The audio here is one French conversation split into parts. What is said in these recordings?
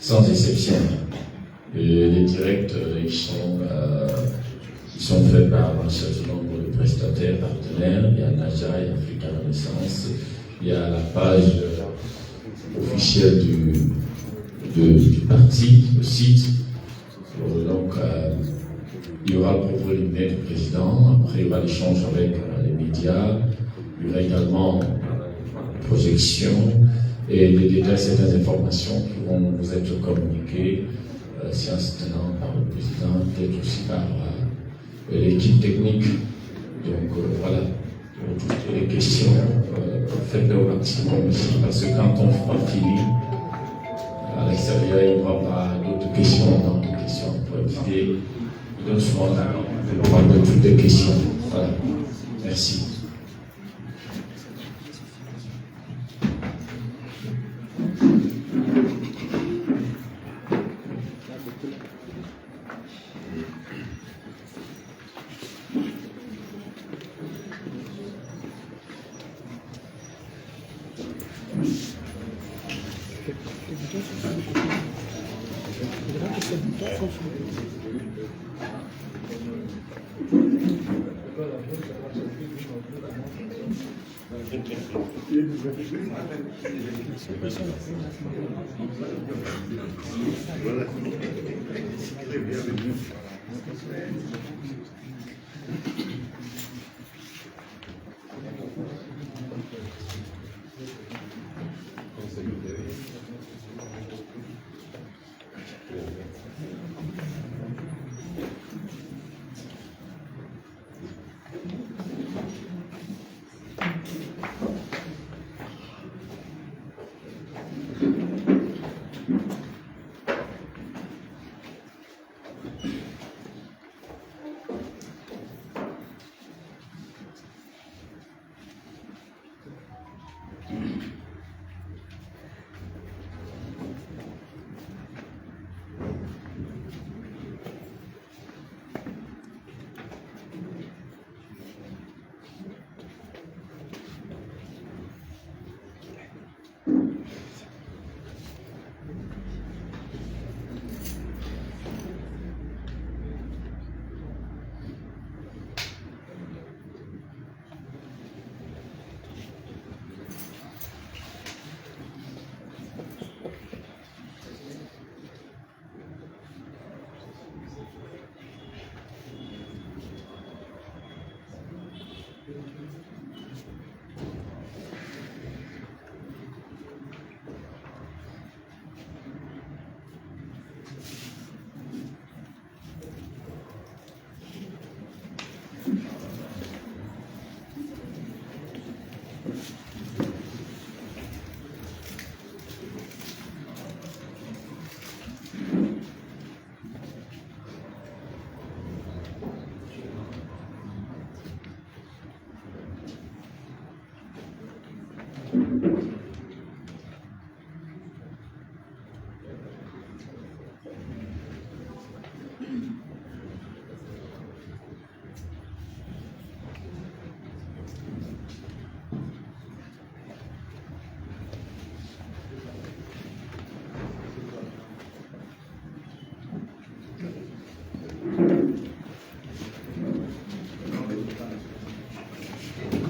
sans exception. Et les directs, ils sont faits par un certain nombre de prestataires partenaires. Il y a Naja, il y a Africa Renaissance, il y a la page officielle du parti, le site. Donc, il y aura le propos liminaire du président, après il y aura l'échange avec les médias, il y aura également projection et les détails, certaines informations qui vont vous être communiquées, séance tenante par le président, peut-être aussi par l'équipe technique. Donc voilà, pour toutes les questions, faites-le au maximum ici, parce que quand on finit, à l'extérieur, il n'y aura pas d'autres questions, donc des questions pour éviter. Il donne souvent la parole de toutes les questions. Voilà. Merci.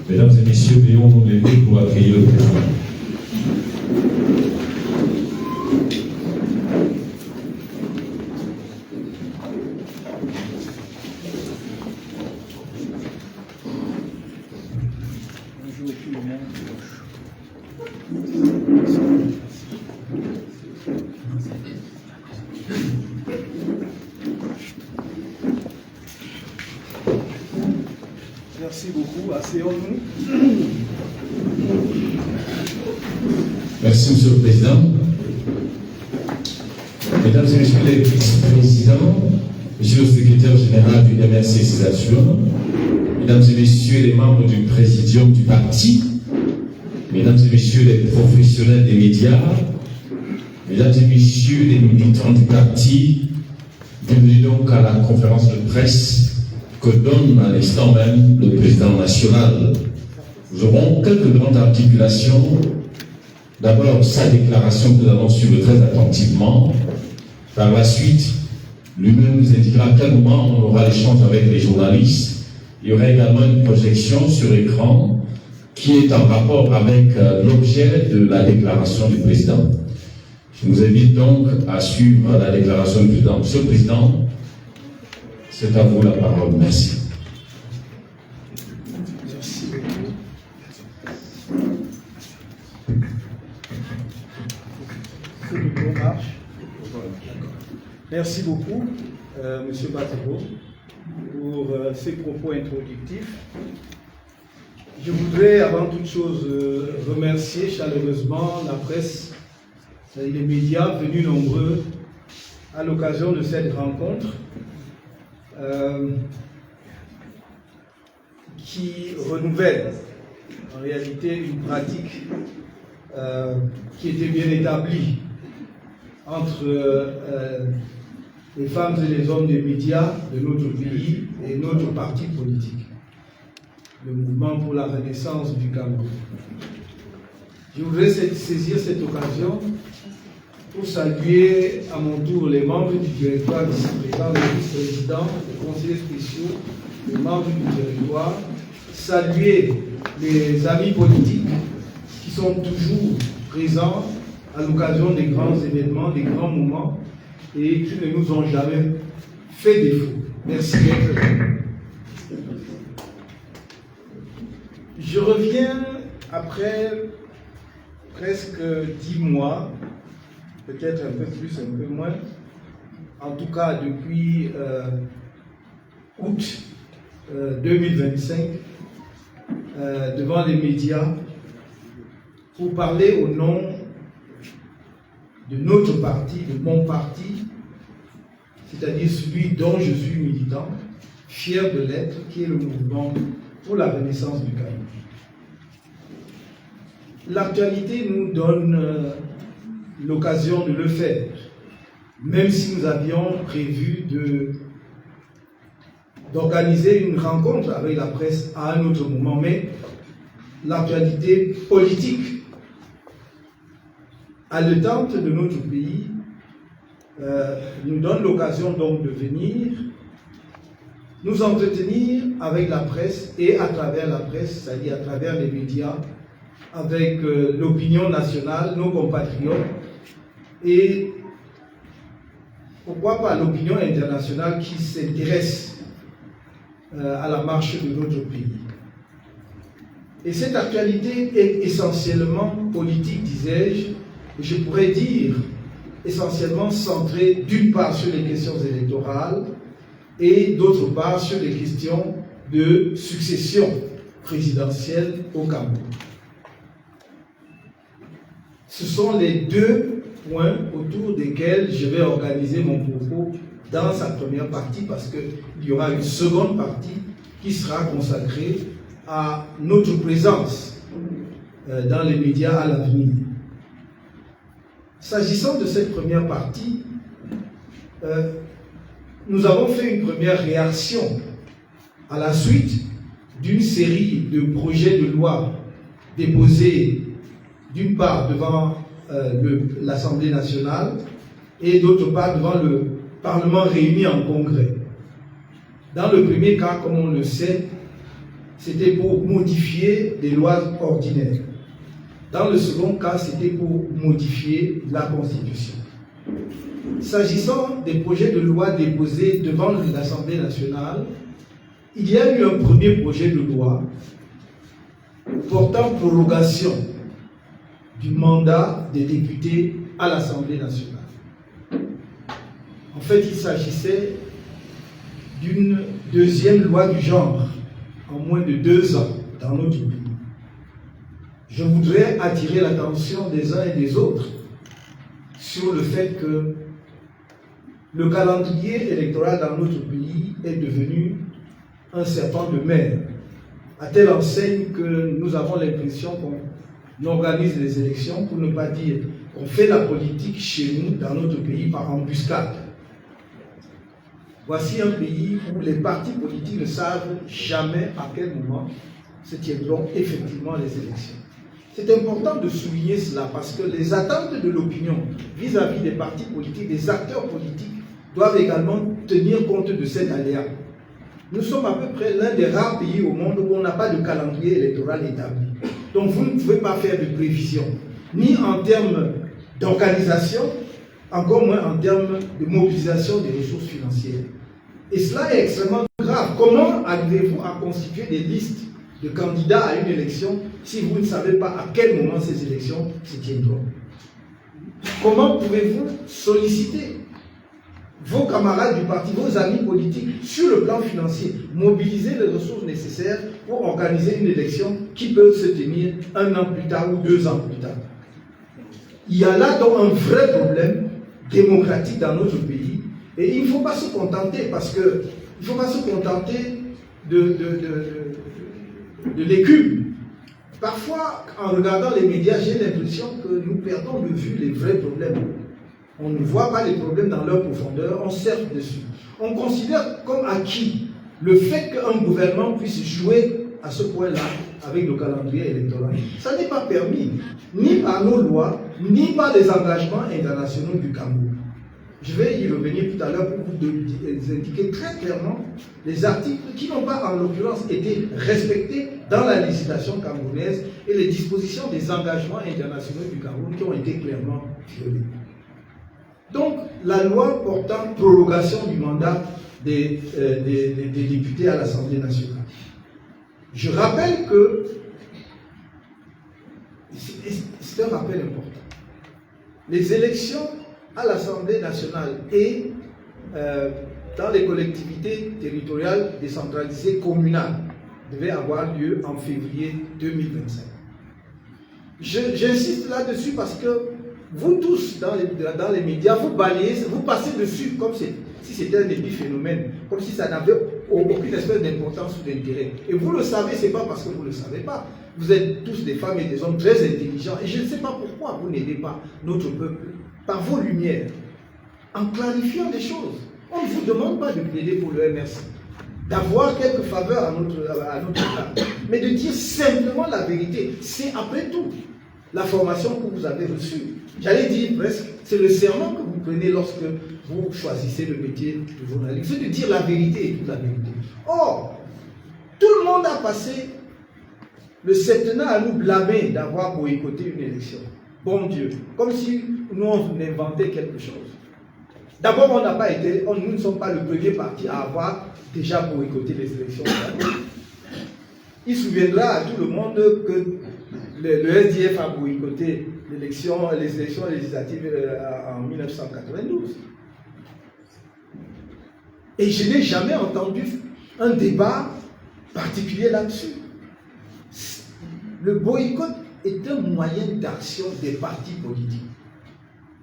Mesdames et messieurs, veuillons nous lever pour accueillir le président. Merci beaucoup. Asseyons-nous. Merci, Monsieur le Président. Mesdames et Messieurs les vice-présidents, Monsieur le secrétaire général du MRC César, Mesdames et Messieurs les membres du présidium du parti, Mesdames et Messieurs les professionnels des médias, Mesdames et Messieurs les militants du parti, bienvenue donc à la conférence de presse que donne à l'instant même le président national. Nous aurons quelques grandes articulations. D'abord, sa déclaration que nous allons suivre très attentivement, Par la suite, lui-même nous indiquera à quel moment on aura l'échange avec les journalistes. Il y aura également une projection sur écran qui est en rapport avec l'objet de la déclaration du président. Je vous invite donc à suivre la déclaration du président. Monsieur le Président, c'est à vous la parole. Merci. Merci beaucoup. Que le mot marche. Merci beaucoup, Monsieur Bateau, pour ces propos introductifs. Je voudrais avant toute chose remercier chaleureusement la presse et les médias venus nombreux à l'occasion de cette rencontre qui renouvelle en réalité une pratique qui était bien établie entre les femmes et les hommes des médias de notre pays et notre parti politique, le mouvement pour la renaissance du Cameroun. Je voudrais saisir cette occasion pour saluer à mon tour les membres du directoire ici présents, les vice-présidents, les conseillers spéciaux, les membres du territoire, saluer les amis politiques qui sont toujours présents à l'occasion des grands événements, des grands moments, et qui ne nous ont jamais fait défaut. Merci d'être là. Je reviens après presque 10 mois, peut-être un peu plus, un peu moins, en tout cas depuis août 2025, devant les médias, pour parler au nom de notre parti, de mon parti, c'est-à-dire celui dont je suis militant, fier de l'être, qui est le mouvement pour la renaissance du Cameroun. L'actualité nous donne l'occasion de le faire, même si nous avions prévu d'organiser une rencontre avec la presse à un autre moment, mais l'actualité politique haletante de notre pays nous donne l'occasion donc de venir nous entretenir avec la presse et à travers la presse, c'est-à-dire à travers les médias, avec l'opinion nationale, nos compatriotes, et pourquoi pas l'opinion internationale qui s'intéresse à la marche de notre pays. Et cette actualité est essentiellement politique, disais-je, et je pourrais dire essentiellement centrée d'une part sur les questions électorales et d'autre part sur les questions de succession présidentielle au Cameroun. Ce sont les deux points autour desquels je vais organiser mon propos dans sa première partie, parce qu'il y aura une seconde partie qui sera consacrée à notre présence dans les médias à l'avenir. S'agissant de cette première partie, nous avons fait une première réaction à la suite d'une série de projets de loi déposés d'une part devant l'Assemblée nationale et d'autre part devant le Parlement réuni en congrès. Dans le premier cas, comme on le sait, c'était pour modifier des lois ordinaires. Dans le second cas, c'était pour modifier la Constitution. S'agissant des projets de loi déposés devant l'Assemblée nationale, il y a eu un premier projet de loi portant prorogation du mandat des députés à l'Assemblée nationale. En fait, il s'agissait d'une deuxième loi du genre en moins de 2 ans dans notre pays. Je voudrais attirer l'attention des uns et des autres sur le fait que le calendrier électoral dans notre pays est devenu un serpent de mer, à telle enseigne que nous avons l'impression qu'on organise les élections, pour ne pas dire qu'on fait la politique chez nous, dans notre pays, par embuscade. Voici un pays où les partis politiques ne savent jamais à quel moment se tiendront effectivement les élections. C'est important de souligner cela parce que les attentes de l'opinion vis-à-vis des partis politiques, des acteurs politiques, doivent également tenir compte de cet aléa. Nous sommes à peu près l'un des rares pays au monde où on n'a pas de calendrier électoral établi. Donc vous ne pouvez pas faire de prévision, ni en termes d'organisation, encore moins en termes de mobilisation des ressources financières. Et cela est extrêmement grave. Comment arrivez-vous à constituer des listes de candidats à une élection si vous ne savez pas à quel moment ces élections se tiendront? Comment pouvez-vous solliciter vos camarades du parti, vos amis politiques sur le plan financier, mobiliser les ressources nécessaires pour organiser une élection qui peut se tenir 1 an plus tard ou 2 ans plus tard? Il y a là donc un vrai problème démocratique dans notre pays et il ne faut pas se contenter parce que il ne faut pas se contenter de l'écume. Parfois, en regardant les médias, j'ai l'impression que nous perdons de vue les vrais problèmes. On ne voit pas les problèmes dans leur profondeur, on surfe dessus. On considère comme acquis le fait qu'un gouvernement puisse jouer à ce point-là avec le calendrier électoral. Ça n'est pas permis, ni par nos lois, ni par les engagements internationaux du Cameroun. Je vais y revenir tout à l'heure pour vous indiquer très clairement les articles qui n'ont pas, en l'occurrence, été respectés dans la législation camerounaise et les dispositions des engagements internationaux du Cameroun qui ont été clairement violés. Donc, la loi portant prorogation du mandat des députés à l'Assemblée nationale. Je rappelle que, c'est un rappel important, les élections à l'Assemblée nationale et dans les collectivités territoriales décentralisées communales devaient avoir lieu en février 2025. J'insiste là-dessus parce que vous tous, dans les médias, vous balayez, vous passez dessus comme si c'était un épiphénomène, comme si ça n'avait aucune espèce d'importance ou d'intérêt. Et vous le savez, ce n'est pas parce que vous ne le savez pas. Vous êtes tous des femmes et des hommes très intelligents. Et je ne sais pas pourquoi vous n'aidez pas notre peuple par vos lumières, en clarifiant les choses. On ne vous demande pas de plaider pour le MRC, d'avoir quelques faveurs à notre égard, mais de dire simplement la vérité. C'est après tout la formation que vous avez reçue. J'allais dire presque, c'est le serment que vous prenez lorsque vous choisissez le métier de journaliste, c'est de dire la vérité et toute la vérité. Or, tout le monde a passé le septennat à nous blâmer d'avoir boycotté une élection. Bon Dieu, comme si nous on inventait quelque chose. D'abord, nous ne sommes pas le premier parti à avoir déjà boycotté les élections. Il souviendra à tout le monde que le SDF a boycotté les élections législatives en 1992. Et je n'ai jamais entendu un débat particulier là-dessus. Le boycott est un moyen d'action des partis politiques.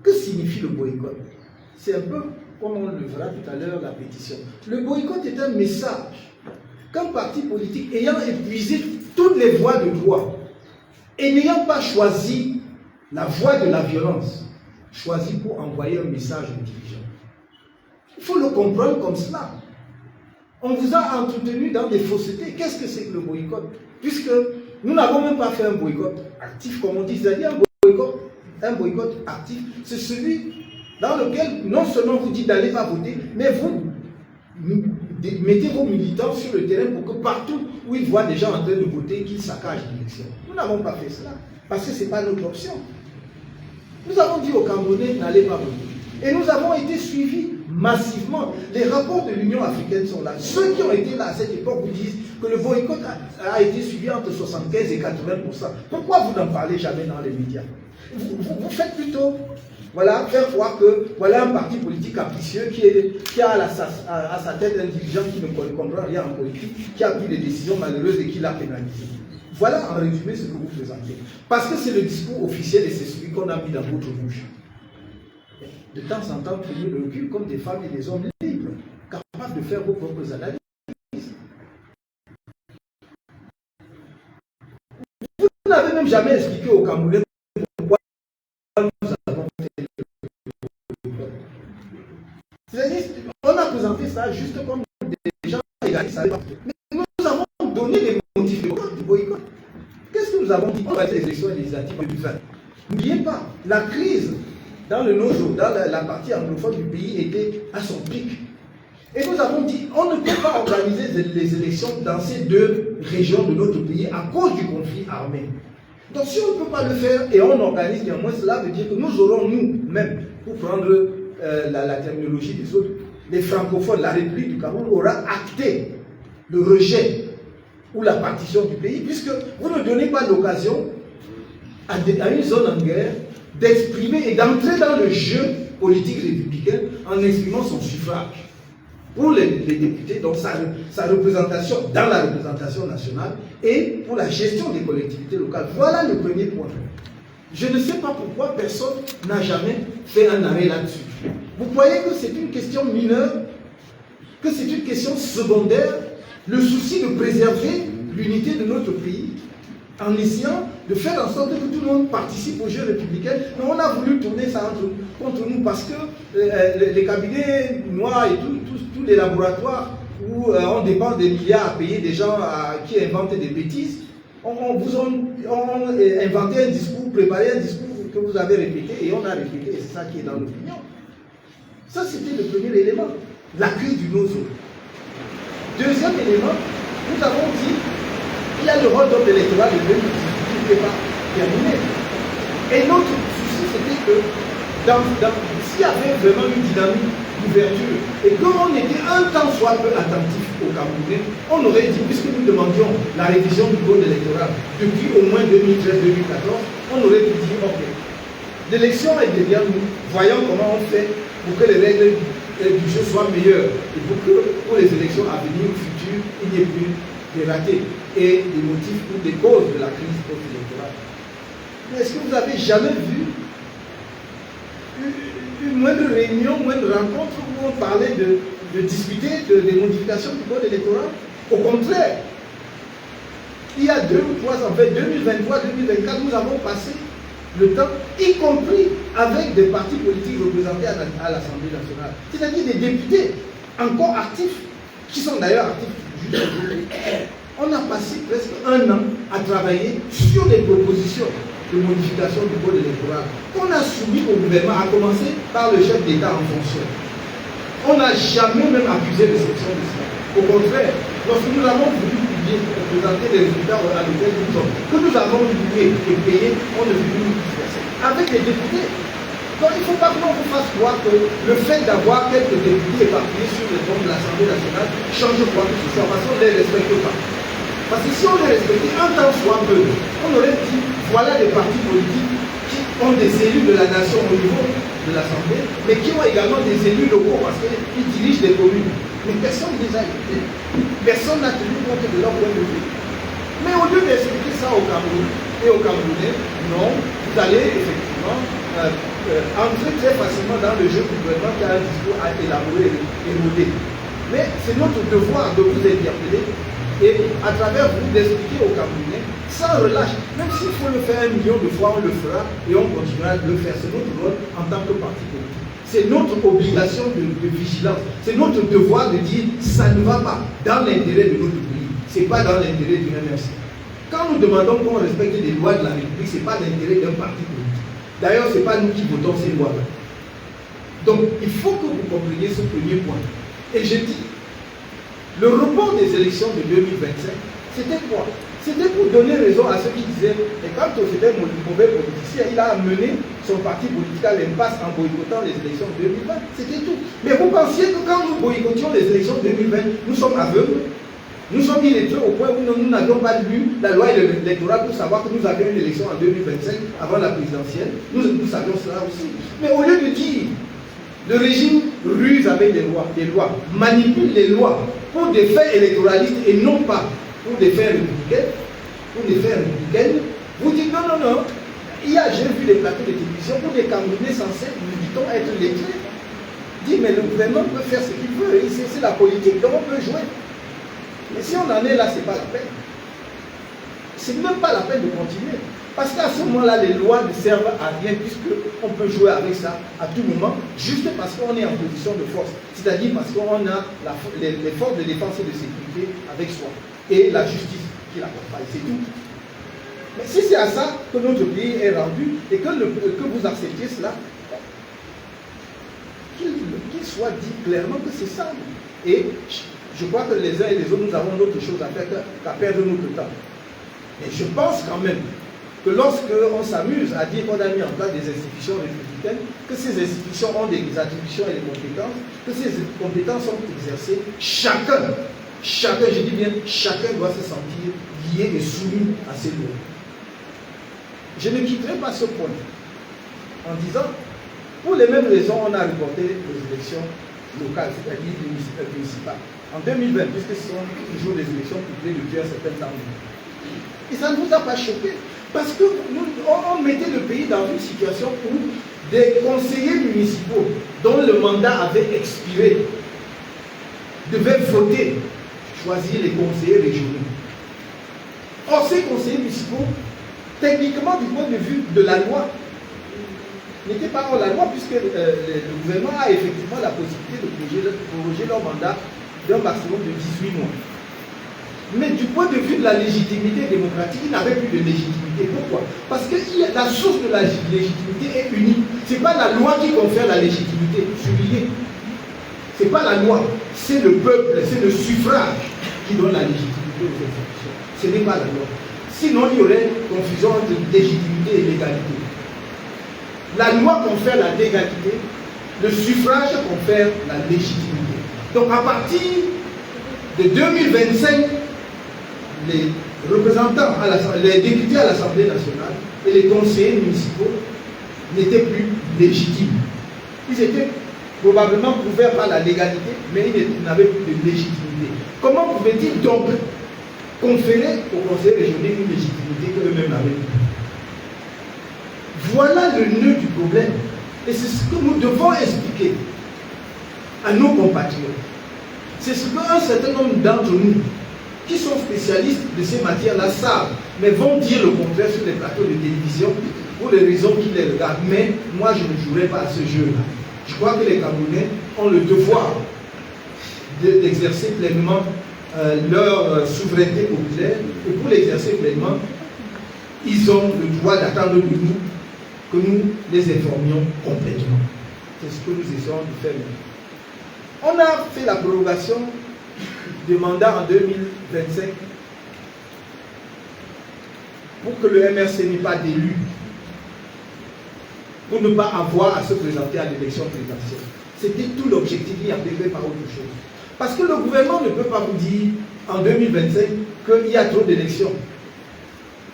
Que signifie le boycott? C'est un peu comme on le verra tout à l'heure, la pétition. Le boycott est un message qu'un parti politique ayant épuisé toutes les voies de droit et n'ayant pas choisi la voie de la violence, choisit pour envoyer un message aux dirigeants. Il faut le comprendre comme cela. On vous a entretenu dans des faussetés. Qu'est-ce que c'est que le boycott? Puisque nous n'avons même pas fait un boycott actif, comme on dit. C'est-à-dire un boycott actif, c'est celui dans lequel non seulement vous dites d'aller pas voter, mais vous mettez vos militants sur le terrain pour que partout où ils voient des gens en train de voter, qu'ils saccagent l'élection. Nous n'avons pas fait cela, parce que ce n'est pas notre option. Nous avons dit aux Camerounais, n'allez pas voter. Et nous avons été suivis massivement. Les rapports de l'Union africaine sont là. Ceux qui ont été là à cette époque vous disent que le boycott a été suivi entre 75 et 80%. Pourquoi vous n'en parlez jamais dans les médias? Vous faites plutôt faire croire que voilà un parti politique capricieux qui a à sa tête un dirigeant qui ne comprend rien en politique, qui a pris des décisions malheureuses et qui l'a pénalisé. Voilà en résumé ce que vous présentez. Parce que c'est le discours officiel et c'est celui qu'on a mis dans votre bouche. De temps en temps, prenez le recul comme des femmes et des hommes libres, capables de faire vos propres analyses. Vous n'avez même jamais expliqué aux Camerounais pourquoi nous avons fait le boycott. C'est-à-dire, on a présenté ça juste comme des gens égalistes. Mais nous avons donné les motifs du boycott. Qu'est-ce que nous avons dit, on va les élections législatives 2020. N'oubliez pas, la crise dans le Nozo, dans la partie anglophone du pays, était à son pic. Et nous avons dit, on ne peut pas organiser les élections dans ces deux régions de notre pays à cause du conflit armé. Donc si on ne peut pas le faire et on organise néanmoins, cela veut dire que nous aurons nous-mêmes, pour prendre la terminologie des autres, les francophones, la République du Cameroun aura acté le rejet ou la partition du pays, puisque vous ne donnez pas l'occasion à une zone en guerre d'exprimer et d'entrer dans le jeu politique républicain en exprimant son suffrage. Pour les députés, donc sa représentation dans la représentation nationale et pour la gestion des collectivités locales. Voilà le premier point. Je ne sais pas pourquoi personne n'a jamais fait un arrêt là-dessus. Vous croyez que c'est une question mineure, que c'est une question secondaire, le souci de préserver l'unité de notre pays en essayant de faire en sorte que tout le monde participe au jeu républicain. Mais on a voulu tourner ça contre nous parce que les cabinets noirs et tous les laboratoires où on dépense des milliards à payer des gens qui inventent des bêtises, on vous a inventé un discours, préparé un discours que vous avez répété et on a répété et c'est ça qui est dans l'opinion. Ça c'était le premier élément, la crise du Nozo. Deuxième élément, nous avons dit il y a le rôle d'homme électoral de 2018 qui n'est pas terminé. Et notre souci, c'était que s'il y avait vraiment une dynamique d'ouverture et qu'on était un temps soit peu attentif aux Camerounais, on aurait dit, puisque nous demandions la révision du code électoral depuis au moins 2013-2014, on aurait pu dire, ok, l'élection est derrière nous, voyons comment on fait pour que les règles du jeu soient meilleures et pour que pour les élections à venir ou futures, il n'y ait plus des ratés et des motifs ou des causes de la crise post-électorale. Mais est-ce que vous avez jamais vu une moindre réunion, moindre rencontre où on parlait de discuter des modifications du code électoral? Au contraire, il y a 2 ou 3 ans, en fait 2023-2024, nous avons passé le temps, y compris avec des partis politiques représentés à l'Assemblée nationale, c'est-à-dire des députés encore actifs, qui sont d'ailleurs actifs juste aujourd'hui. On a passé presque 1 an à travailler sur des propositions de modification du code électoral qu'on a soumis au gouvernement, à commencer par le chef d'État en fonction. On n'a jamais même accusé de section de cela. Au contraire, lorsque nous avons voulu publier, présenter les résultats à l'hôtel nous sommes, que nous avons loué et payé, on ne veut plus nous disperser. Avec les députés. Donc il ne faut pas que l'on vous fasse croire que le fait d'avoir quelques députés éparpillés sur les bancs de l'Assemblée nationale change quoi que ce soit, parce qu'on ne les respecte pas. Parce que si on les respectait un temps soit peu, on aurait dit, voilà des partis politiques qui ont des élus de la nation au niveau de l'Assemblée, mais qui ont également des élus locaux parce qu'ils dirigent des communes. Mais personne ne les a écoutés. Personne n'a tenu compte de leur point de vue. Mais au lieu d'expliquer ça au Cameroun et aux Camerounais, non, vous allez effectivement entrer très facilement dans le jeu du gouvernement qui a un discours à élaborer et modeler. Mais c'est notre devoir de vous interpeller et à travers vous d'expliquer aux Camerounais sans relâche. Même s'il faut le faire 1 million de fois, on le fera et on continuera de le faire. C'est notre rôle en tant que parti politique. C'est notre obligation de vigilance. C'est notre devoir de dire ça ne va pas dans l'intérêt de notre pays. Ce n'est pas dans l'intérêt du MRC. Quand nous demandons qu'on respecte les lois de la République, ce n'est pas l'intérêt d'un parti politique. D'ailleurs, ce n'est pas nous qui votons ces lois-là. Donc, il faut que vous compreniez ce premier point. Et je dis, le report des élections de 2025, c'était quoi? C'était pour donner raison à ceux qui disaient, et quand c'était un mauvais politicien, il a amené son parti politique à l'impasse en boycottant les élections de 2020. C'était tout. Mais vous pensiez que quand nous boycottions les élections de 2020, nous sommes aveugles? Nous sommes illettrés au point où nous n'avions pas lu la loi électorale pour savoir que nous avions une élection en 2025 avant la présidentielle. Nous savions cela aussi. Mais au lieu de dire, le régime ruse avec les lois, manipule les lois pour des fins électoralistes et non pas pour des fins républicaines, vous dites non, non, non. J'ai vu des plateaux de télévision pour des Camerounais censés, nous dit-on, être lettrés. Dit, mais le gouvernement peut faire ce qu'il veut, c'est la politique, donc on peut jouer. Mais si on en est là, ce n'est pas la peine. Ce n'est même pas la peine de continuer. Parce qu'à ce moment-là, les lois ne servent à rien puisqu'on peut jouer avec ça à tout moment, juste parce qu'on est en position de force. C'est-à-dire parce qu'on a les forces de défense et de sécurité avec soi. Et la justice qui l'accompagne, c'est tout. Mais si c'est à ça que notre pays est rendu et que vous acceptiez cela, qu'il soit dit clairement que c'est ça. Et je crois que les uns et les autres, nous avons d'autres choses à faire qu'à perdre notre temps. Mais je pense quand même que lorsqu'on s'amuse à dire qu'on a mis en place des institutions républicaines, que ces institutions ont des attributions et des compétences, que ces compétences sont exercées, chacun, je dis bien, chacun doit se sentir lié et soumis à ces lois. Je ne quitterai pas ce point en disant, pour les mêmes raisons, on a reporté les élections locales, c'est-à-dire municipales, en 2020, puisque ce sont toujours des élections couplées depuis un certain temps. Et ça ne vous a pas choqué, parce que on mettait le pays dans une situation où des conseillers municipaux dont le mandat avait expiré devaient voter, choisir les conseillers régionaux. Or, ces conseillers municipaux, techniquement, du point de vue de la loi, n'étaient pas hors la loi, puisque le gouvernement a effectivement la possibilité de proroger leur mandat d'un maximum de 18 mois. Mais du point de vue de la légitimité démocratique, il n'avait plus de légitimité. Pourquoi? Parce que la source de la légitimité est unique. Ce n'est pas la loi qui confère la légitimité, souligné. Ce n'est pas la loi, c'est le peuple, c'est le suffrage qui donne la légitimité aux institutions. Ce n'est pas la loi. Sinon, il y aurait confusion entre légitimité et légalité. La loi confère la légalité, le suffrage confère la légitimité. Donc à partir de 2025, les représentants, les députés à l'Assemblée nationale et les conseillers municipaux n'étaient plus légitimes. Ils étaient probablement couverts par la légalité, mais ils n'avaient plus de légitimité. Comment pouvaient-ils donc conférer aux conseillers régionaux une légitimité qu'eux-mêmes n'avaient plus? Voilà le nœud du problème. Et c'est ce que nous devons expliquer à nos compatriotes. C'est ce qu'un certain nombre d'entre nous, qui sont spécialistes de ces matières-là, savent, mais vont dire le contraire sur les plateaux de télévision pour les raisons qui les regardent. Mais moi, je ne jouerai pas à ce jeu-là. Je crois que les Camerounais ont le devoir d'exercer pleinement leur souveraineté populaire. Et pour l'exercer pleinement, ils ont le droit d'attendre de nous que nous les informions complètement. C'est ce que nous essayons de faire. On a fait la prorogation du mandat en 2025 pour que le MRC n'ait pas d'élu, pour ne pas avoir à se présenter à l'élection présidentielle. C'était tout l'objectif, il n'y avait pas autre chose. Parce que le gouvernement ne peut pas vous dire en 2025 qu'il y a trop d'élections.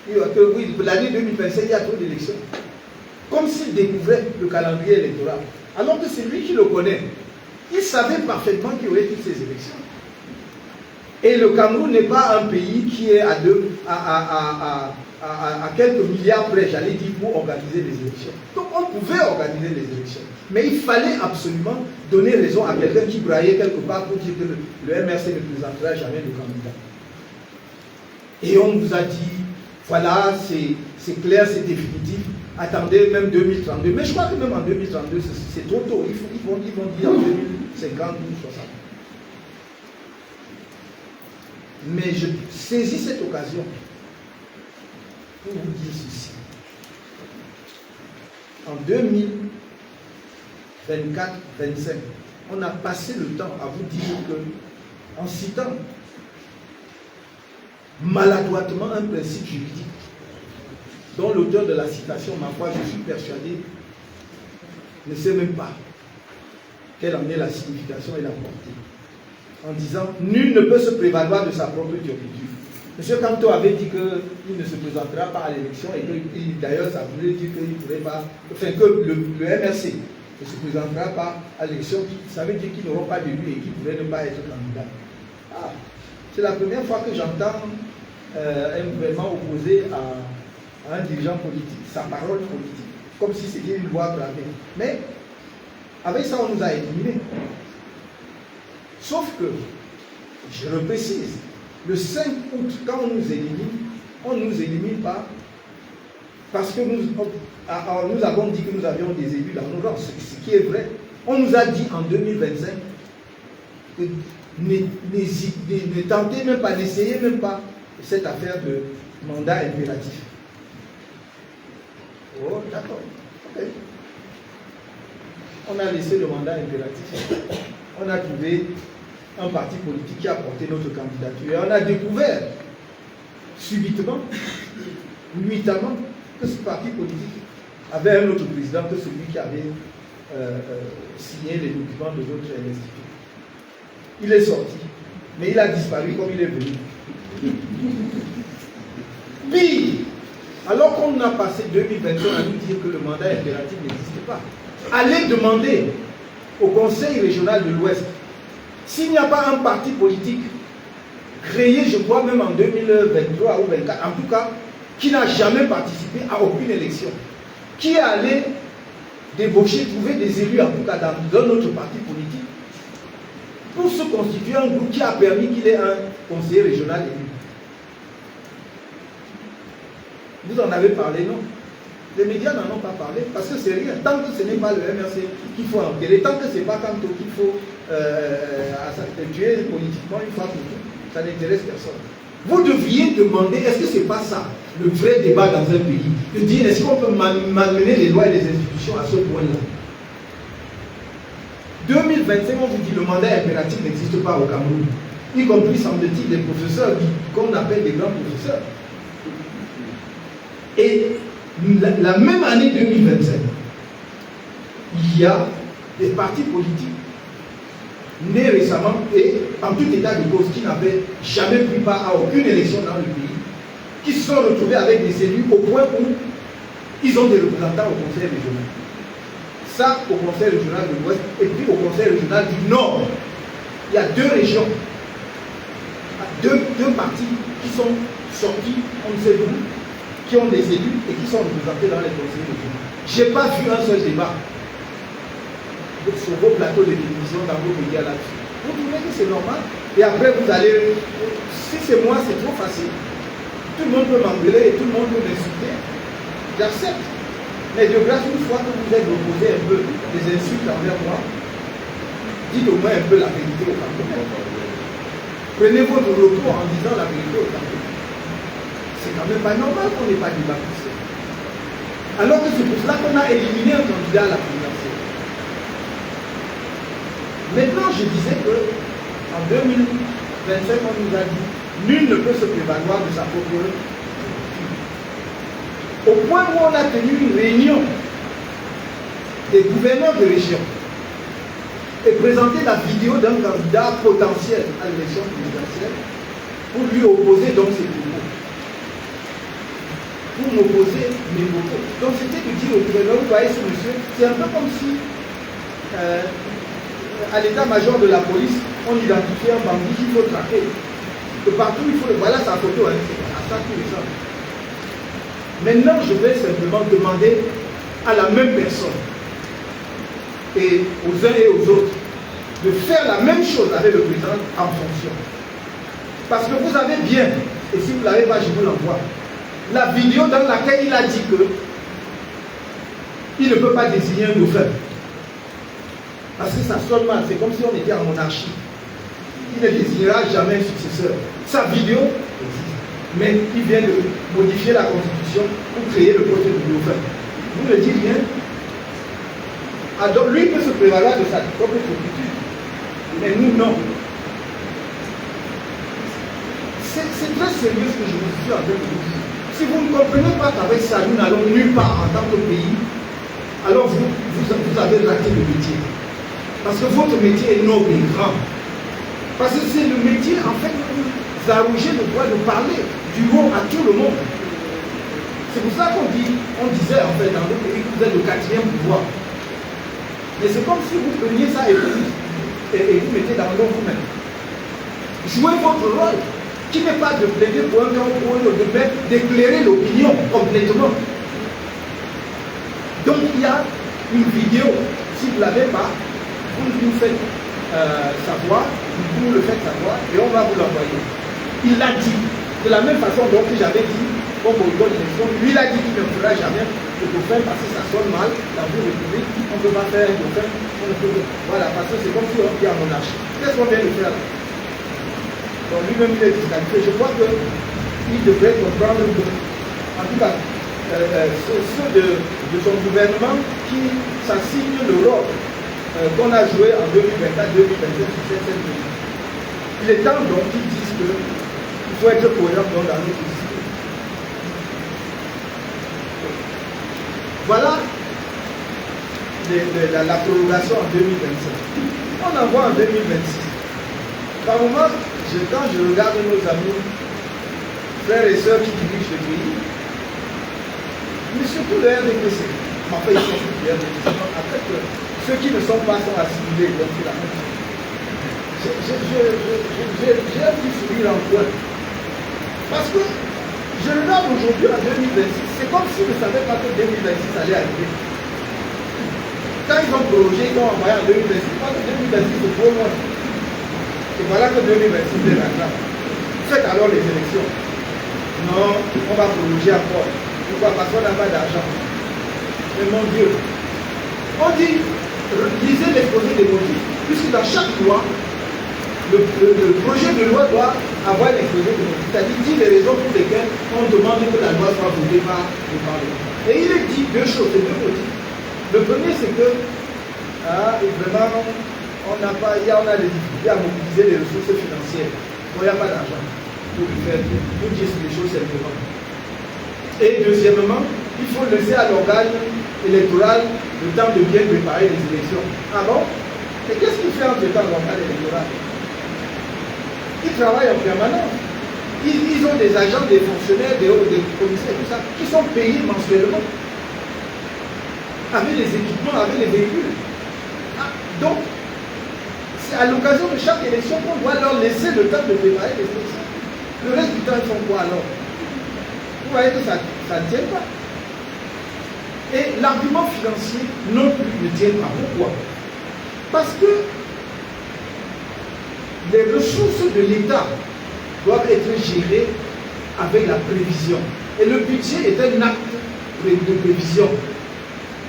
Oui, l'année 2025, il y a trop d'élections. Comme s'il découvrait le calendrier électoral. Alors que c'est lui qui le connaît. Il savait parfaitement qu'il y aurait toutes ces élections. Et le Cameroun n'est pas un pays qui est à quelques milliards près, j'allais dire, pour organiser les élections. Donc on pouvait organiser les élections. Mais il fallait absolument donner raison à quelqu'un qui braillait quelque part pour dire que le MRC ne présentera jamais de candidat. Et on nous a dit, voilà, c'est clair, c'est définitif. Attendez même 2032. Mais je crois que même en 2032, c'est trop tôt. Ils vont dire en 2050 ou 60. Mais je saisis cette occasion pour vous dire ceci. En 2024-25, on a passé le temps à vous dire que, en citant maladroitement un principe juridique, dont l'auteur de la citation, ma foi, je suis persuadé, ne sait même pas quelle en est la signification et la portée. En disant, nul ne peut se prévaloir de sa propre turpitude. M. Kanto avait dit qu'il ne se présentera pas à l'élection et que d'ailleurs ça voulait dire qu'il ne pourrait pas, enfin que le MRC ne se présentera pas à l'élection, ça veut dire qu'ils n'auront pas d'élu et qu'ils pourraient ne pas être candidats. Ah, c'est la première fois que j'entends un gouvernement opposé à un dirigeant politique, sa parole politique, comme si c'était une loi gravée. Mais avec ça, on nous a éliminés. Sauf que, je le précise, le 5 août, quand on ne nous élimine pas parce que nous avons dit que nous avions des élus dans nos rangs, ce qui est vrai. On nous a dit en 2025 que ne tentez même pas, n'essayez même pas cette affaire de mandat impératif. Oh, d'accord. Ok. On a laissé le mandat impératif. On a trouvé un parti politique qui a porté notre candidature. Et on a découvert subitement, nuitamment, que ce parti politique avait un autre président que celui qui avait signé les documents de notre institut. Il est sorti, mais il a disparu comme il est venu. Pire, alors qu'on a passé 2021 à nous dire que le mandat impératif n'existe pas, allez demander au Conseil régional de l'Ouest s'il n'y a pas un parti politique créé, je crois même en 2023 ou 2024, en tout cas, qui n'a jamais participé à aucune élection, qui est allé débaucher, trouver des élus, en tout cas dans un autre parti politique, pour se constituer un groupe qui a permis qu'il ait un conseiller régional élu. Vous en avez parlé, non? Les médias n'en ont pas parlé, parce que c'est rien. Tant que ce n'est pas le MRC qu'il faut enterrer, tant que ce n'est pas Kanto qu'il faut tuer politiquement une fois pour toutes, ça n'intéresse personne. Vous devriez demander, est-ce que ce n'est pas ça, le vrai débat dans un pays? De dire, est-ce qu'on peut malmener les lois et les institutions à ce point-là? 2025, on vous dit, le mandat impératif n'existe pas au Cameroun. Y compris, semble-t-il, des professeurs, qu'on appelle des grands professeurs. Et la même année 2025, il y a des partis politiques nés récemment et en tout état de cause qui n'avaient jamais pris part à aucune élection dans le pays, qui se sont retrouvés avec des élus au point où ils ont des représentants au Conseil régional. Ça, au Conseil régional de l'Ouest et puis au Conseil régional du Nord. Il y a deux régions, deux partis qui sont sortis, on ne sait d'où, qui ont des élus et qui sont représentés dans les conseils régionaux. Je n'ai pas vu un seul débat sur vos plateaux de télévision, dans vos médias là-dessus. Vous trouvez que c'est normal? Et après vous allez, si c'est moi, c'est trop facile. Tout le monde peut m'engueuler et tout le monde peut m'insulter. J'accepte. Mais de grâce, une fois que vous êtes reposé un peu des insultes envers moi, dites au moins un peu la vérité au Cameroun. Prenez votre repos en disant la vérité au Cameroun. C'est quand même pas normal qu'on n'ait pas de débat. Alors que c'est pour cela qu'on a éliminé un candidat à la présidentielle. Maintenant, je disais qu'en 2025, on nous a dit nul ne peut se prévaloir de sa propre culture. Au point où on a tenu une réunion des gouverneurs de région et présenté la vidéo d'un candidat potentiel à l'élection présidentielle pour lui opposer donc ses propos. Pour m'opposer mes propos. Donc c'était de dire au gouverneur, vous voyez ce monsieur, c'est un peu comme si à l'état-major de la police, on identifie un bandit qu'il faut traquer. Que partout, il faut le... Voilà sa photo, hein, c'est à ça tous les gens. Maintenant, je vais simplement demander à la même personne et aux uns et aux autres de faire la même chose avec le président en fonction. Parce que vous avez bien, et si vous ne l'avez pas, je vous l'envoie, la vidéo dans laquelle il a dit que il ne peut pas désigner un dauphin. Parce que ça sonne mal, c'est comme si on était en monarchie. Il ne désignera jamais un successeur. Sa vidéo existe. Mais il vient de modifier la constitution pour créer le poste du dauphin. Vous ne dites rien. Alors lui peut se prévaloir de sa propre culture. Mais nous, non. C'est très sérieux ce que je vous suis en train de vous dire. Si vous ne comprenez pas qu'avec ça, nous n'allons nulle part en tant que pays, alors vous avez raté le métier. Parce que votre métier est noble et grand. Parce que c'est le métier, en fait, que vous arrogez le droit de parler du haut à tout le monde. C'est pour ça qu'on disait, en fait, dans le pays, que vous êtes le quatrième pouvoir. Mais c'est comme si vous preniez ça et vous mettez dans l'eau vous-même. Jouez votre rôle, qui n'est pas de plaider pour un camp ou pour un autre, mais d'éclairer l'opinion complètement. Donc il y a une vidéo, si vous ne l'avez pas, vous nous faites savoir, vous le faites savoir, et on va vous l'envoyer. Il l'a dit, de la même façon donc que j'avais dit, comme au niveau de l'élection, lui il a dit qu'il ne fera jamais le dauphin parce que ça sonne mal dans une république, on ne peut pas faire un dauphin, voilà, parce que c'est comme si on dit en monarchie. Qu'est-ce qu'on vient de faire là? Donc lui-même il est disqualifié. Je crois qu'il devrait comprendre que, en tout cas, ceux de son gouvernement qui s'assignent le rôle qu'on a joué en 2024-2027 sur cette scène. Il est temps donc qu'ils disent qu'il faut être cohérent dans notre discours. Voilà la prolongation en 2025. On en voit en 2026. Par moment, quand je regarde nos amis, frères et sœurs qui dirigent le pays, mais surtout le RDPC, enfin ils sont le RDPC, après que ceux qui ne sont pas sont assimilés, donc c'est la même chose. J'ai un petit sourire en coin. Parce que je regarde aujourd'hui en 2026, c'est comme s'ils ne savaient pas que 2026 allait arriver. Quand ils ont prolongé, ils ont envoyé en 2026, parce que 2026 c'est trop loin. Et voilà que 2026 est maintenant. Faites alors les élections. Non, on va prolonger encore. Pourquoi? Parce qu'on n'a pas d'argent. Mais mon Dieu, on dit, lisez l'exposé des motifs, puisque dans chaque loi, le projet de loi doit avoir l'exposé des motifs, c'est-à-dire dire les raisons pour lesquelles on demande que la loi soit votée par le Parlement. Et il est dit deux choses, deux motifs. Le premier, c'est que vraiment, on a des difficultés à mobiliser les ressources financières. Il n'y a pas d'argent pour le faire, pour dire les choses simplement. Et deuxièmement, il faut laisser à l'organe électoral le temps de bien préparer les élections. Ah bon? Et qu'est-ce qu'il fait entre temps l'organe électoral? Ils travaillent en permanence. Ils ont des agents, des fonctionnaires, des commissaires, tout ça, qui sont payés mensuellement. Avec les équipements, avec les véhicules. Donc, c'est à l'occasion de chaque élection qu'on doit leur laisser le temps de préparer les élections. Le reste du temps, ils font quoi alors? Vous voyez que ça ne tient pas. Et l'argument financier non plus ne tient pas. Pourquoi? Parce que les ressources de l'État doivent être gérées avec la prévision. Et le budget est un acte de prévision.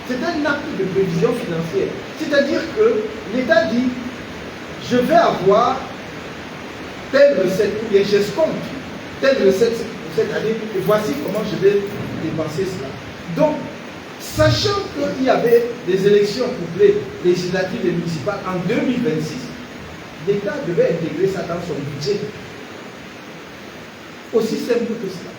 C'est un acte de prévision financière. C'est-à-dire que l'État dit, je vais avoir telle recette, ou bien j'escompte telle recette cette année, et voici comment je vais dépenser cela. Donc, sachant qu'il y avait des élections couplées législatives et municipales en 2026, l'État devait intégrer ça dans son budget. Aussi simple que cela.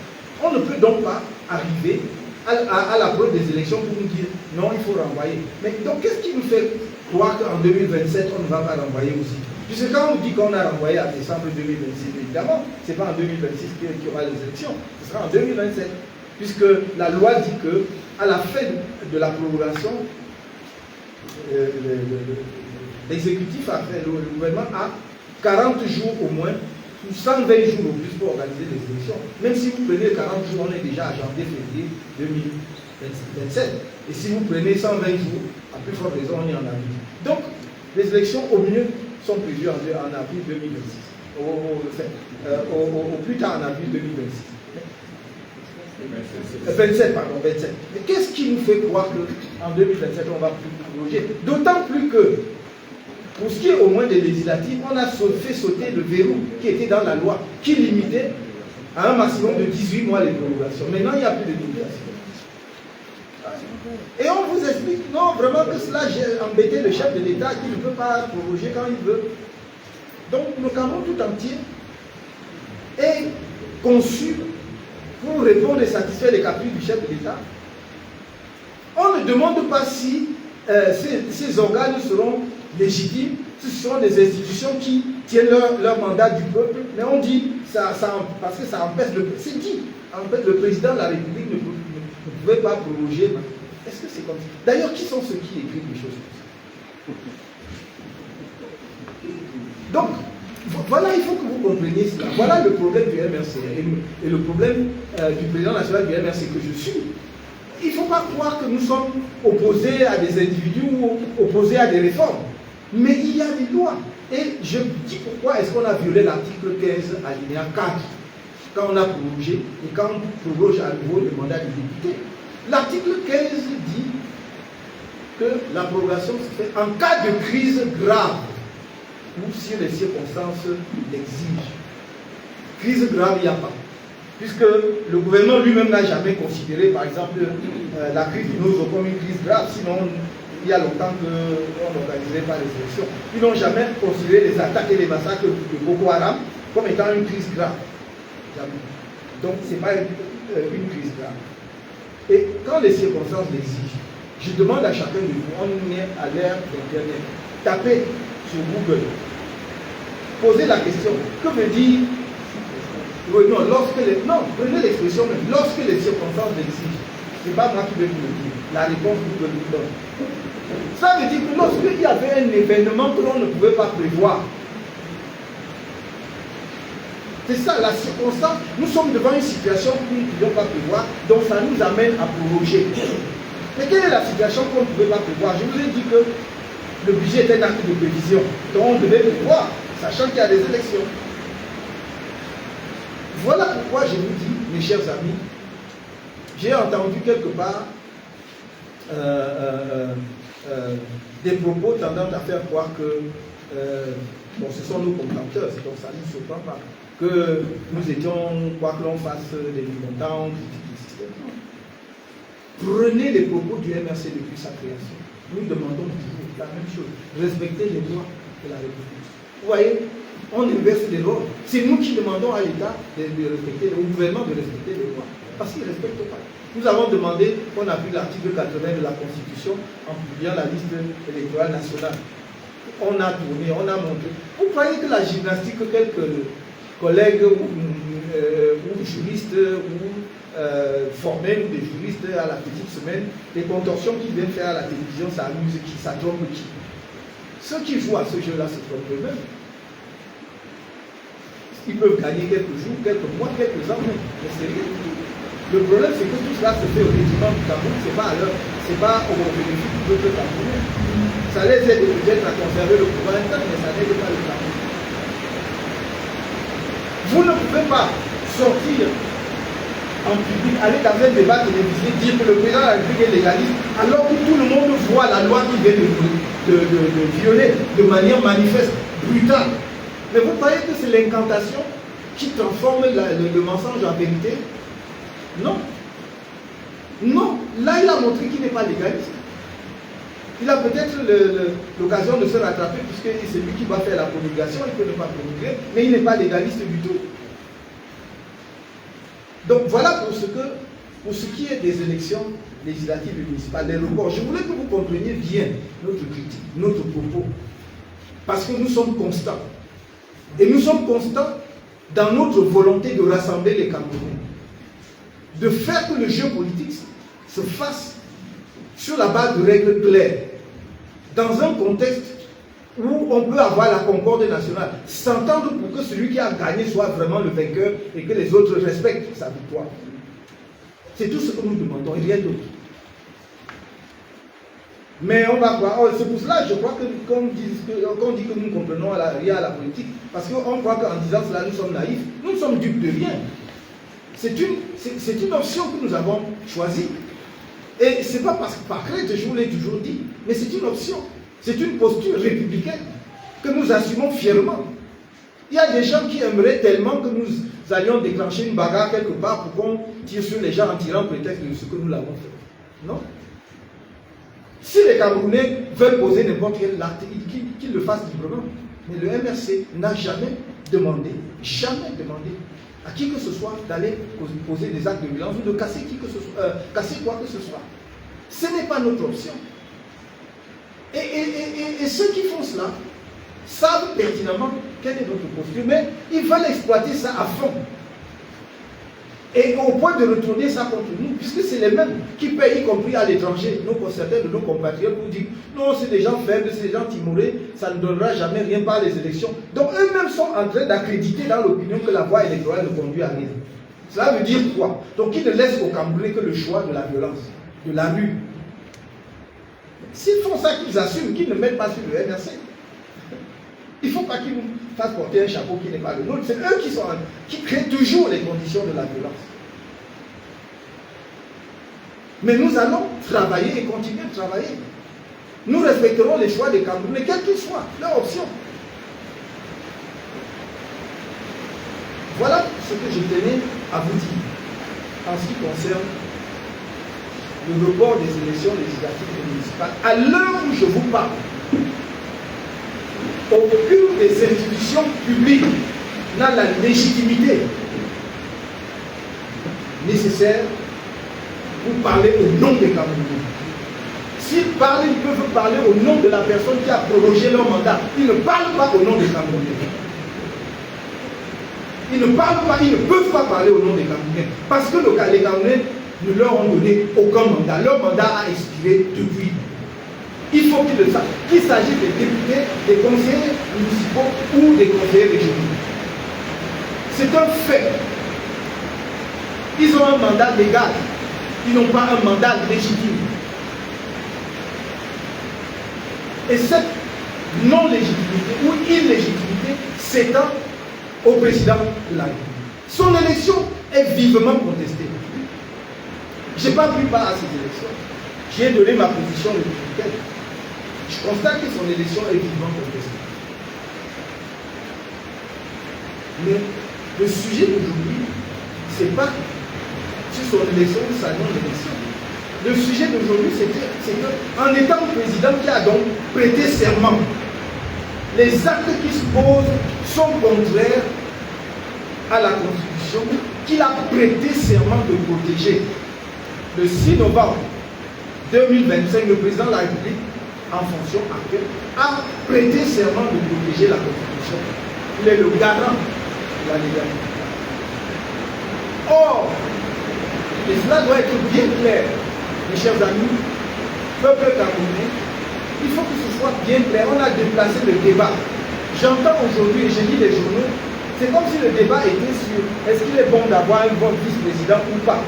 On ne peut donc pas arriver à l'approche des élections pour nous dire non, il faut renvoyer. Mais donc, qu'est-ce qui nous fait croire qu'en 2027, on ne va pas renvoyer aussi? Puisque quand on dit qu'on a renvoyé à décembre 2026, évidemment, ce n'est pas en 2026 qu'il y aura les élections, ce sera en 2027. Puisque la loi dit que à la fin de la prorogation, l'exécutif a fait, le gouvernement a 40 jours au moins, ou 120 jours au plus pour organiser les élections. Même si vous prenez 40 jours, on est déjà à janvier, février 2027. Et si vous prenez 120 jours, à plus forte raison, on est en avril. Donc, les élections au mieux sont prévues en avril 2026. Au plus tard en avril 2026. 27, pardon, 27. Mais qu'est-ce qui nous fait croire qu'en 2027, on va plus prolonger? D'autant plus que, pour ce qui est au moins des législatives, on a fait sauter le verrou qui était dans la loi, qui limitait à un maximum de 18 mois les prolongations. Maintenant, il n'y a plus de limitation. Et on vous explique, non, vraiment que cela j'ai embêté le chef de l'État qui ne peut pas proroger quand il veut. Donc, le Cameroun tout entier est conçu pour répondre et satisfaire les caprices du chef de l'État. On ne demande pas si ces organes seront légitimes, si ce sont des institutions qui tiennent leur mandat du peuple, mais on dit, parce que ça empêche c'est dit, le président de la République ne pouvait pas proroger. Est-ce que c'est comme ça? D'ailleurs, qui sont ceux qui écrivent des choses comme ça? Donc, voilà, il faut que vous compreniez cela. Voilà le problème du MRC et le problème du président national du MRC que je suis. Il ne faut pas croire que nous sommes opposés à des individus ou opposés à des réformes. Mais il y a des lois. Et je dis pourquoi est-ce qu'on a violé l'article 15 alinéa 4 quand on a prolongé et quand on prolonge à nouveau le mandat du député. L'article 15 dit que la prolongation se fait en cas de crise grave ou si les circonstances l'exigent. Crise grave, il n'y a pas. puisque le gouvernement lui-même n'a jamais considéré, par exemple, la crise du Nozo comme une crise grave, sinon il y a longtemps qu'on n'organiserait pas les élections. Ils n'ont jamais considéré les attaques et les massacres de Boko Haram comme étant une crise grave. Jamais. Donc ce n'est pas une crise grave. Et quand les circonstances l'exigent, je demande à chacun de vous, on est à l'ère d'Internet, tapez sur Google, posez la question, que veut dire, non, prenez l'expression même, lorsque les circonstances l'exigent, ce n'est pas moi qui vais vous le dire, la réponse Google vous donne. Ça veut dire que lorsqu'il y avait un événement que l'on ne pouvait pas prévoir, c'est ça la circonstance, nous sommes devant une situation que nous ne pouvions pas prévoir, donc ça nous amène à proroger. Mais quelle est la situation qu'on ne pouvait pas prévoir? Je vous ai dit que le budget est un acte de prévision, donc on devait prévoir, sachant qu'il y a des élections. Voilà pourquoi je vous dis, mes chers amis, j'ai entendu quelque part des propos tendant à faire croire que bon, ce sont nos contempteurs, donc ça ne nous surprend pas, que nous étions, quoi que l'on fasse, des montants, etc. Prenez les propos du MRC depuis sa création. Nous demandons toujours la même chose, respecter les lois de la République. Vous voyez, on inverse les lois. C'est nous qui demandons à l'État de respecter, au gouvernement de respecter les lois, parce qu'ils ne respectent pas. Nous avons demandé qu'on appuie l'article 80 de la Constitution en publiant la liste électorale nationale. On a tourné, on a montré. Vous croyez que la gymnastique que quelques collègues ou juristes ou formés ou des juristes à la petite semaine, les contorsions qu'ils viennent faire à la télévision, ça amuse qui, ça trompe qui? Ceux qui jouent à ce jeu-là se trompent eux-mêmes. Ils peuvent gagner quelques jours, quelques mois, quelques ans, mais c'est rien. Le problème, c'est que tout cela se fait au détriment du Cameroun, c'est pas à l'heure, c'est pas au bénéfice du peuple camerounais. Ça les aide peut-être à conserver le pouvoir interne, mais ça n'aide pas le Cameroun. Vous ne pouvez pas sortir en public, aller dans un débat télévisé, dire que le président de la République est légaliste, alors que tout le monde voit la loi qui vient de violer de manière manifeste, brutale. Mais vous croyez que c'est l'incantation qui transforme le mensonge en vérité? Non. Non. Là, il a montré qu'il n'est pas légaliste. Il a peut-être l'occasion de se rattraper, puisque c'est lui qui va faire la promulgation, il peut ne pas promulguer, mais il n'est pas légaliste du tout. Donc voilà pour ce qui est des élections législatives et municipales, les reports. Je voulais que vous compreniez bien notre critique, notre propos, parce que nous sommes constants. Et nous sommes constants dans notre volonté de rassembler les Camerounais, de faire que le jeu politique se fasse sur la base de règles claires, dans un contexte où on peut avoir la concorde nationale, s'entendre pour que celui qui a gagné soit vraiment le vainqueur et que les autres respectent sa victoire. C'est tout ce que nous demandons et rien d'autre. Mais on va voir, c'est pour cela je crois qu'on dit que nous comprenons rien à la politique, parce qu'on croit qu'en disant cela nous sommes naïfs, nous ne sommes dupes de rien. C'est une option que nous avons choisie. Et ce n'est pas par crainte, je vous l'ai toujours dit, mais c'est une option. C'est une posture républicaine que nous assumons fièrement. Il y a des gens qui aimeraient tellement que nous allions déclencher une bagarre quelque part pour qu'on tire sur les gens en tirant prétexte de ce que nous l'avons fait. Non. Si les Camerounais veulent poser n'importe quel acte, qu'ils le fassent librement. Mais le MRC n'a jamais demandé à qui que ce soit d'aller poser des actes de violence ou de casser casser quoi que ce soit. Ce n'est pas notre option. Et ceux qui font cela savent pertinemment quelle est notre posture, mais ils veulent exploiter ça à fond. Et au point de retourner ça contre nous, puisque c'est les mêmes qui payent, y compris à l'étranger, certains de nos compatriotes, pour dire non, c'est des gens faibles, c'est des gens timorés, ça ne donnera jamais rien par les élections. Donc eux-mêmes sont en train d'accréditer dans l'opinion que la voie électorale ne conduit à rien. Cela veut dire quoi? Donc ils ne laissent aux Camerounais que le choix de la violence, de la rue. S'ils font ça, qu'ils assument, qu'ils ne mettent pas sur le MRC. Il ne faut pas qu'ils nous fassent porter un chapeau qui n'est pas le nôtre. C'est eux qui créent toujours les conditions de la violence. Mais nous allons travailler et continuer de travailler. Nous respecterons les choix des Camerounais, quels qu'ils soient, leur option. Voilà ce que je tenais à vous dire, en ce qui concerne le report des élections législatives et municipales. À l'heure où je vous parle, aucune des institutions publiques n'a la légitimité nécessaire pour parler au nom des Camerounais. S'ils parlent, ils peuvent parler au nom de la personne qui a prolongé leur mandat. Ils ne parlent pas au nom des Camerounais. Ils ne parlent pas, ils ne peuvent pas parler au nom des Camerounais. Parce que les Camerounais ne leur ont donné aucun mandat. Leur mandat a expiré depuis. Il faut qu'ils le sachent. Qu'il s'agisse des députés, des conseillers municipaux ou des conseillers régionaux. C'est un fait. Ils ont un mandat légal. Ils n'ont pas un mandat légitime. Et cette non-légitimité ou illégitimité s'étend au président de la République. Son élection est vivement contestée. Je n'ai pas pris part à cette élection. J'ai donné ma position républicaine. Je constate que son élection est vivement contestée. Mais le sujet d'aujourd'hui, ce n'est pas sur son élection ou sa non-élection. Le sujet d'aujourd'hui, c'est qu'en étant président qui a donc prêté serment, les actes qui se posent sont contraires à la Constitution qu'il a prêté serment de protéger. Le 6 novembre 2025, le président de la République, en fonction actuelle, a prêté serment de protéger la Constitution. Il est le garant de la légalité. Or, et cela doit être bien clair, mes chers amis, peuple camerounais, il faut que ce soit bien clair. On a déplacé le débat. J'entends aujourd'hui, et je lis les journaux, c'est comme si le débat était sur est-ce qu'il est bon d'avoir un bon vice-président ou pas.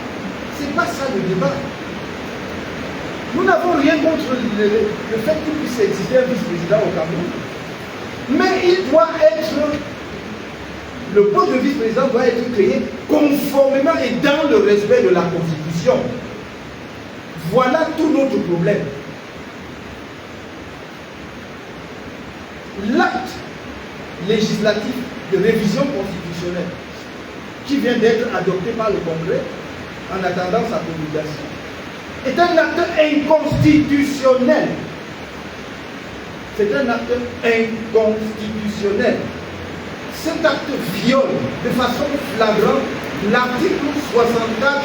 C'est pas ça le débat. Nous n'avons rien contre le fait qu'il puisse exister un vice-président au Cameroun. Mais il doit être, le poste de vice-président doit être créé conformément et dans le respect de la Constitution. Voilà tout notre problème. L'acte législatif de révision constitutionnelle qui vient d'être adopté par le Congrès en attendant sa promulgation est un acte inconstitutionnel. C'est un acte inconstitutionnel. Cet acte viole de façon flagrante l'article 64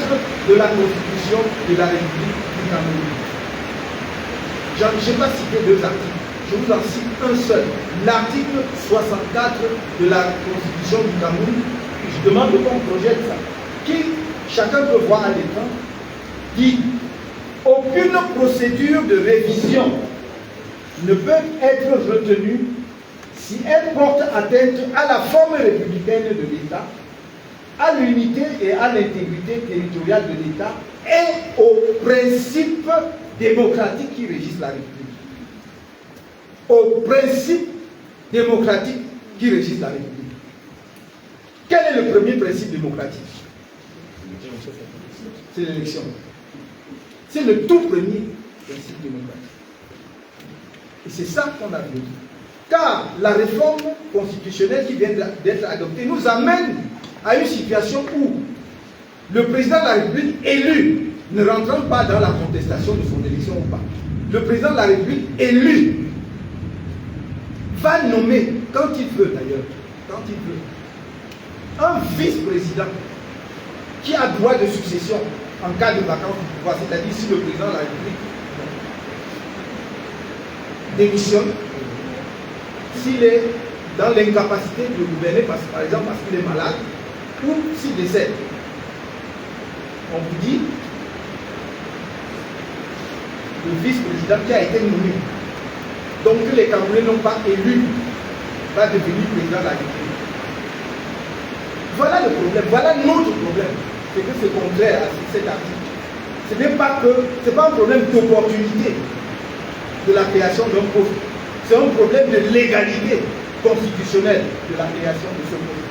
de la Constitution de la République du Cameroun. Je n'ai pas cité deux articles, je vous en cite un seul. L'article 64 de la Constitution du Cameroun, je demande qu'on projette ça, qui, chacun peut voir à l'écran, dit « Aucune procédure de révision ne peut être retenue si elle porte atteinte à la forme républicaine de l'État, à l'unité et à l'intégrité territoriale de l'État et aux principes démocratiques qui régissent la République. » Aux principes démocratiques qui régissent la République. Quel est le premier principe démocratique? C'est l'élection. C'est le tout premier principe démocratique. Et c'est ça qu'on a vu. Car la réforme constitutionnelle qui vient d'être adoptée nous amène à une situation où le président de la République élu, ne rentrant pas dans la contestation de son élection ou pas, le président de la République élu va nommer, quand il veut d'ailleurs, quand il veut, un vice-président qui a droit de succession en cas de vacance du pouvoir, c'est-à-dire si le président de la République démissionne, s'il est dans l'incapacité de gouverner, par exemple parce qu'il est malade, ou s'il décède. On vous dit, le vice-président qui a été nommé, donc que les Camerounais n'ont pas élu, va devenir président de la République. Voilà le problème, voilà notre problème. C'est que c'est contraire à cet article. Ce n'est pas un problème d'opportunité de la création d'un poste. C'est un problème de légalité constitutionnelle de la création de ce poste.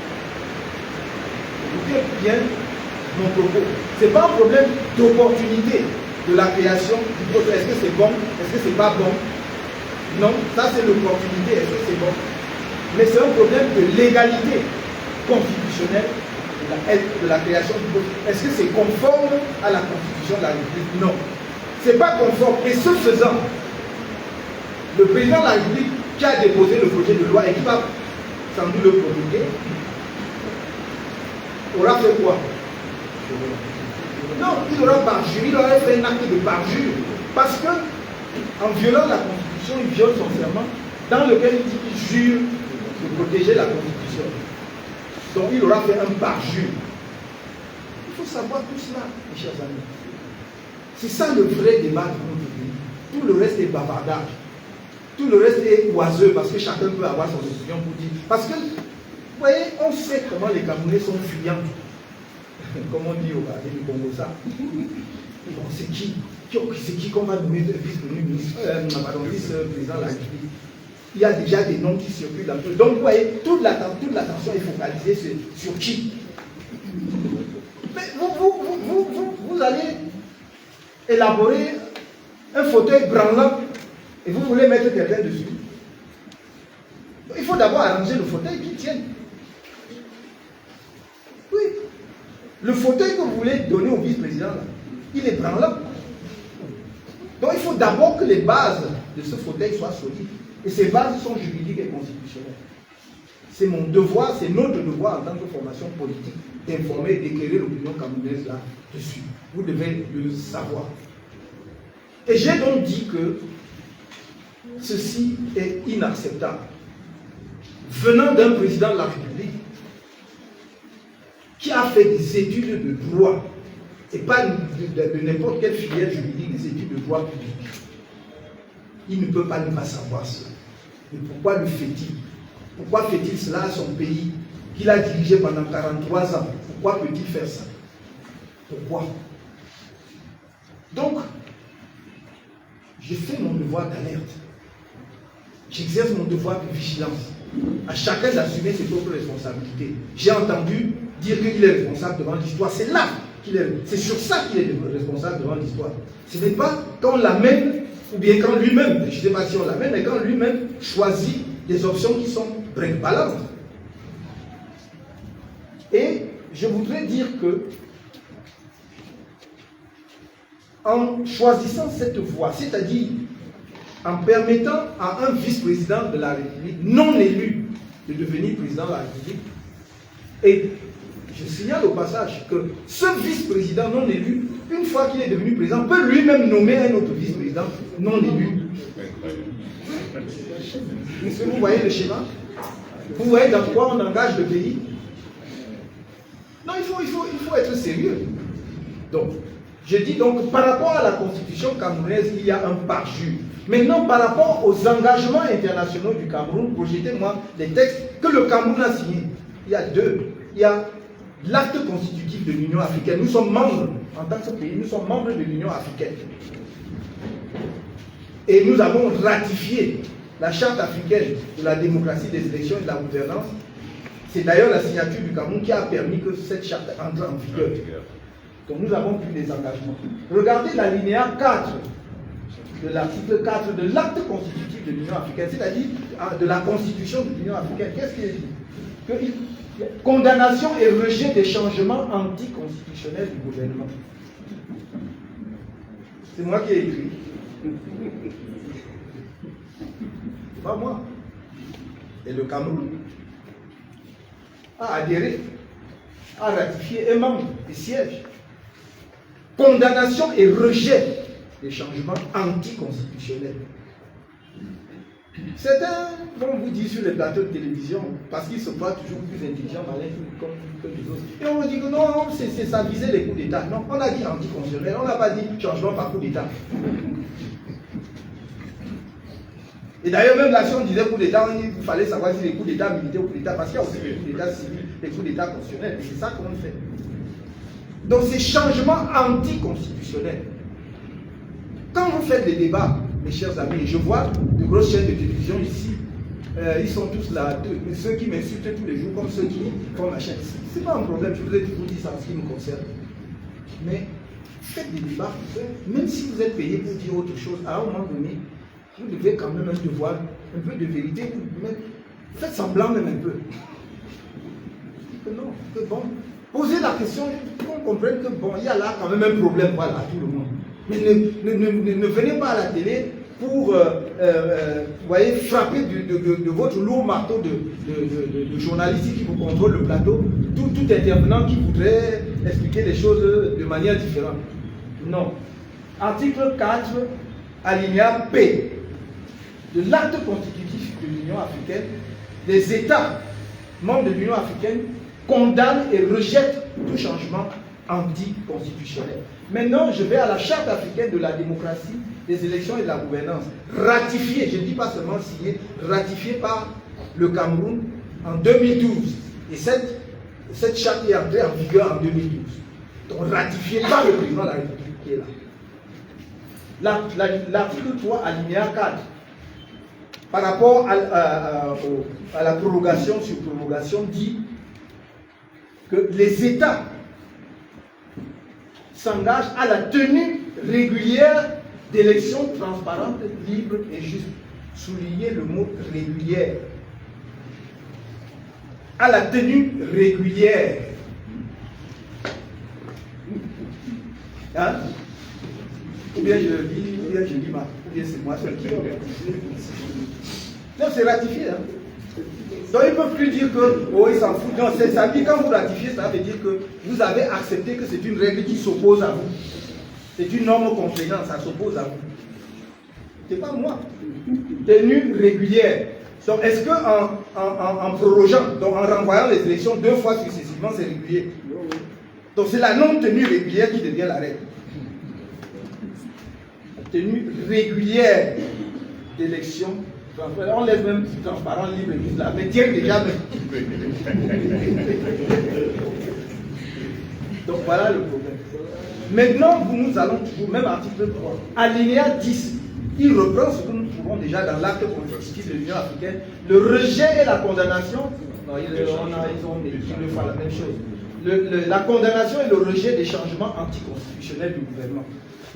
Écoutez bien mon propos. Ce n'est pas un problème d'opportunité de la création du poste. Est-ce que c'est bon? Est-ce que c'est pas bon? Non, ça c'est l'opportunité. Est-ce que c'est bon? Mais c'est un problème de légalité constitutionnelle de de la création du peuple. Est-ce que c'est conforme à la Constitution de la République? Non. Ce n'est pas conforme. Et ce faisant, le président de la République qui a déposé le projet de loi et qui va sans doute le promulguer, aura fait quoi? Non, il aura parjuré, il aura fait un acte de parjure. Parce que, en violant la Constitution, il viole son serment dans lequel il dit qu'il jure de protéger la Constitution. Donc il aura fait un parjure. Il faut savoir tout cela, mes chers amis. C'est ça le vrai débat de notre pays. Tout le reste est bavardage. Tout le reste est oiseux parce que chacun peut avoir son opinion pour dire. Parce que, vous voyez, on sait comment les Camerounais sont fuyants. Comme on dit au Congo ça. Bon, c'est qui qu'on va nommer vice-président de la République? Il y a déjà des noms qui circulent un peu. Donc vous voyez, toute l'attention est focalisée sur qui? Mais vous allez élaborer un fauteuil branlant et vous voulez mettre quelqu'un dessus. Il faut d'abord arranger le fauteuil qui tienne. Oui. Le fauteuil que vous voulez donner au vice-président, il est branlant. Donc il faut d'abord que les bases de ce fauteuil soient solides. Et ces bases sont juridiques et constitutionnelles. C'est mon devoir, c'est notre devoir en tant que formation politique d'informer et d'éclairer l'opinion camerounaise là-dessus. Vous devez le savoir. Et j'ai donc dit que ceci est inacceptable. Venant d'un président de la République qui a fait des études de droit, et pas de n'importe quelle filière juridique, des études de droit public. Il ne peut pas ne pas savoir cela. Mais pourquoi le fait-il? Pourquoi fait-il cela à son pays qu'il a dirigé pendant 43 ans? Pourquoi peut-il faire ça? Pourquoi? Donc, je fais mon devoir d'alerte. J'exerce mon devoir de vigilance. À chacun d'assumer ses propres responsabilités. J'ai entendu dire qu'il est responsable devant l'histoire. C'est là qu'il est. C'est sur ça qu'il est responsable devant l'histoire. Ce n'est pas quand on l'amène, ou bien quand lui-même, je ne sais pas si on l'amène, mais quand lui-même choisit des options qui sont brinque-ballantes. Et je voudrais dire que, en choisissant cette voie, c'est-à-dire en permettant à un vice-président de la République non élu de devenir président de la République, et je signale au passage que ce vice-président non élu, une fois qu'il est devenu président, peut lui-même nommer un autre vice-président non élu. Est-ce que vous voyez le schéma? Vous voyez dans quoi on engage le pays? Non, il faut être sérieux. Donc, je dis donc, par rapport à la constitution camerounaise, il y a un parjure. Maintenant, par rapport aux engagements internationaux du Cameroun, projetez-moi les textes que le Cameroun a signés. Il y a deux. Il y a l'acte constitutif de l'Union africaine. Nous sommes membres, en tant que pays, nous sommes membres de l'Union africaine. Et nous avons ratifié la charte africaine de la démocratie, des élections et de la gouvernance. C'est d'ailleurs la signature du Cameroun qui a permis que cette charte entre en vigueur. Donc nous avons pris des engagements. Regardez l'alinéa 4 de l'article 4 de l'acte constitutif de l'Union africaine, c'est-à-dire de la constitution de l'Union africaine. Qu'est-ce qu'il dit? Condamnation et rejet des changements anticonstitutionnels du gouvernement. C'est moi qui ai écrit. C'est pas moi. Et le Cameroun a adhéré, a ratifié un membre et siège. Condamnation et rejet des changements anticonstitutionnels. Certains vont vous dire sur les plateaux de télévision, parce qu'ils se croient toujours plus intelligents, malins que les autres. Et on vous dit que non, c'est ça visait les coups d'État. Non, on a dit anticonstitutionnel, on n'a pas dit changement par coup d'État. Et d'ailleurs, même là, si on disait coup d'État, il fallait savoir si les coups d'État militaient ou coups d'État, parce qu'il y a aussi les coups d'État civils, les coups d'État constitutionnels. Et c'est ça qu'on fait. Donc, ces changements anticonstitutionnels. Quand vous faites des débats, mes chers amis, je vois de grosses chaînes de télévision ici, ils sont tous là, ceux qui m'insultent tous les jours, comme ceux qui font ma chaîne. C'est pas un problème, je vous ai toujours dit ça en ce qui me concerne. Mais faites des débats, même si vous êtes payé pour dire autre chose, à un moment donné, vous devez quand même un devoir, un peu de vérité, même, faites semblant même un peu. Que non, que bon, Posez la question pour qu'on comprenne que bon, il y a là quand même un problème, voilà, à tout le monde. Mais ne venez pas à la télé pour vous voyez, frapper de votre lourd marteau de journalistes qui vous contrôle le plateau, tout intervenant qui voudrait expliquer les choses de manière différente. Non. Article 4, alinéa P de l'acte constitutif de l'Union africaine, les États membres de l'Union africaine condamnent et rejettent tout changement anticonstitutionnel. Maintenant, je vais à la Charte africaine de la démocratie, des élections et de la gouvernance, ratifiée, je ne dis pas seulement signée, ratifiée par le Cameroun en 2012. Et cette charte est entrée en vigueur en 2012. Donc ratifiée par le président de la République qui est là. L'article 3, alinéa 4, par rapport à la prorogation sur prorogation, dit que les États s'engagent à la tenue régulière d'élections transparentes, libres et justes. Soulignez le mot régulière. À la tenue régulière. Hein? Ou bien je dis mal, ou bien c'est moi seul qui l'ai. Non, c'est ratifié. Hein? Donc ils ne peuvent plus dire que, oh, ils s'en foutent. Non, ça dit quand vous ratifiez, ça veut dire que vous avez accepté que c'est une règle qui s'oppose à vous. C'est une norme contraignante, ça s'oppose à vous. C'est pas moi. Tenue régulière. Donc est-ce qu'en prorogeant, donc en renvoyant les élections 2 fois successivement, c'est régulier? Donc c'est la non-tenue régulière qui devient la règle. Tenue régulière d'élections. On laisse même transparent, libre et juste là, mais tiens déjà. Donc voilà le problème. Maintenant, nous allons toujours, même article 3, alinéa 10, il reprend ce que nous trouvons déjà dans l'acte constitutif de l'Union africaine, le rejet et la condamnation. Non, ils font la même chose. La condamnation et le rejet des changements anticonstitutionnels du gouvernement.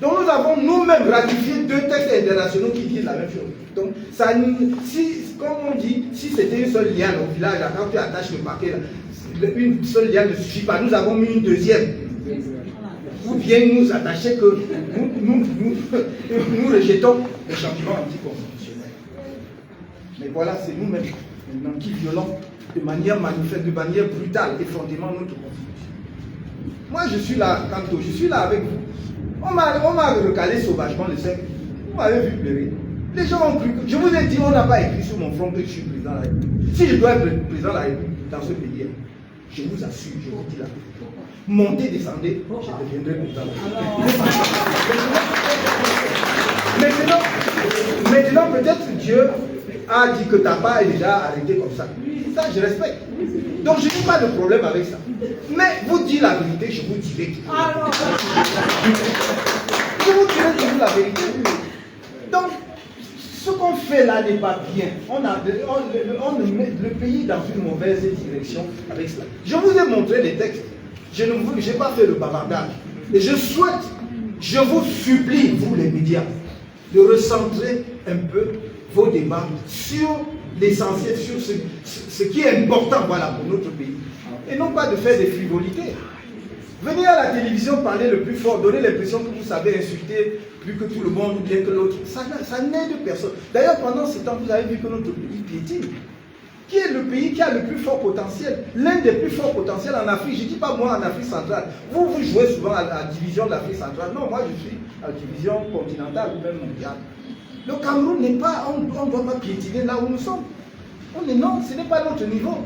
Donc nous avons nous-mêmes ratifié 2 textes internationaux qui disent la même chose. Donc, ça, comme on dit, si c'était une seule liane au village, quand tu attaches le paquet, là, une seule liane ne suffit pas. Nous avons mis une deuxième. Vous bien nous attacher que nous rejetons les changements anticonstitutionnels. Mais voilà, c'est nous-mêmes maintenant qui violons de manière manifeste, de manière brutale, effrontément notre constitution. Moi, je suis là, Kanto, je suis là avec vous. On m'a recalé sauvagement le 5. Vous m'avez vu pleurer. Les gens ont cru que... Je vous ai dit, on n'a pas écrit sur mon front que je suis président de la République. Si je dois être président de la République dans ce pays, je vous assure, je vous dis là. Montez, descendez, je deviendrai président de la République. Maintenant peut-être Dieu a dit que ta part est déjà arrêtée comme ça. Ça, je respecte. Donc, je n'ai pas de problème avec ça. Mais vous dites la vérité, je vous dirai. Je vous dirai toujours la vérité. Donc, ce qu'on fait là n'est pas bien. On met le pays dans une mauvaise direction avec cela. Je vous ai montré les textes. Je n'ai pas fait le bavardage. Et je souhaite, je vous supplie, vous les médias, de recentrer un peu vos débats sur l'essentiel, sur ce qui est important, voilà, pour notre pays. Et non pas de faire des frivolités. Venir à la télévision parler le plus fort, donner l'impression que vous savez insulter plus que tout le monde ou bien que l'autre, ça n'aide personne. D'ailleurs, pendant ce temps, vous avez vu que notre pays piétine. Qui est le pays qui a le plus fort potentiel? L'un des plus forts potentiels en Afrique. Je ne dis pas moi en Afrique centrale. Vous jouez souvent à la division de l'Afrique centrale. Non, moi je suis à la division continentale ou même mondiale. Le Cameroun n'est pas, on ne doit pas piétiner là où nous sommes. Non, ce n'est pas notre niveau.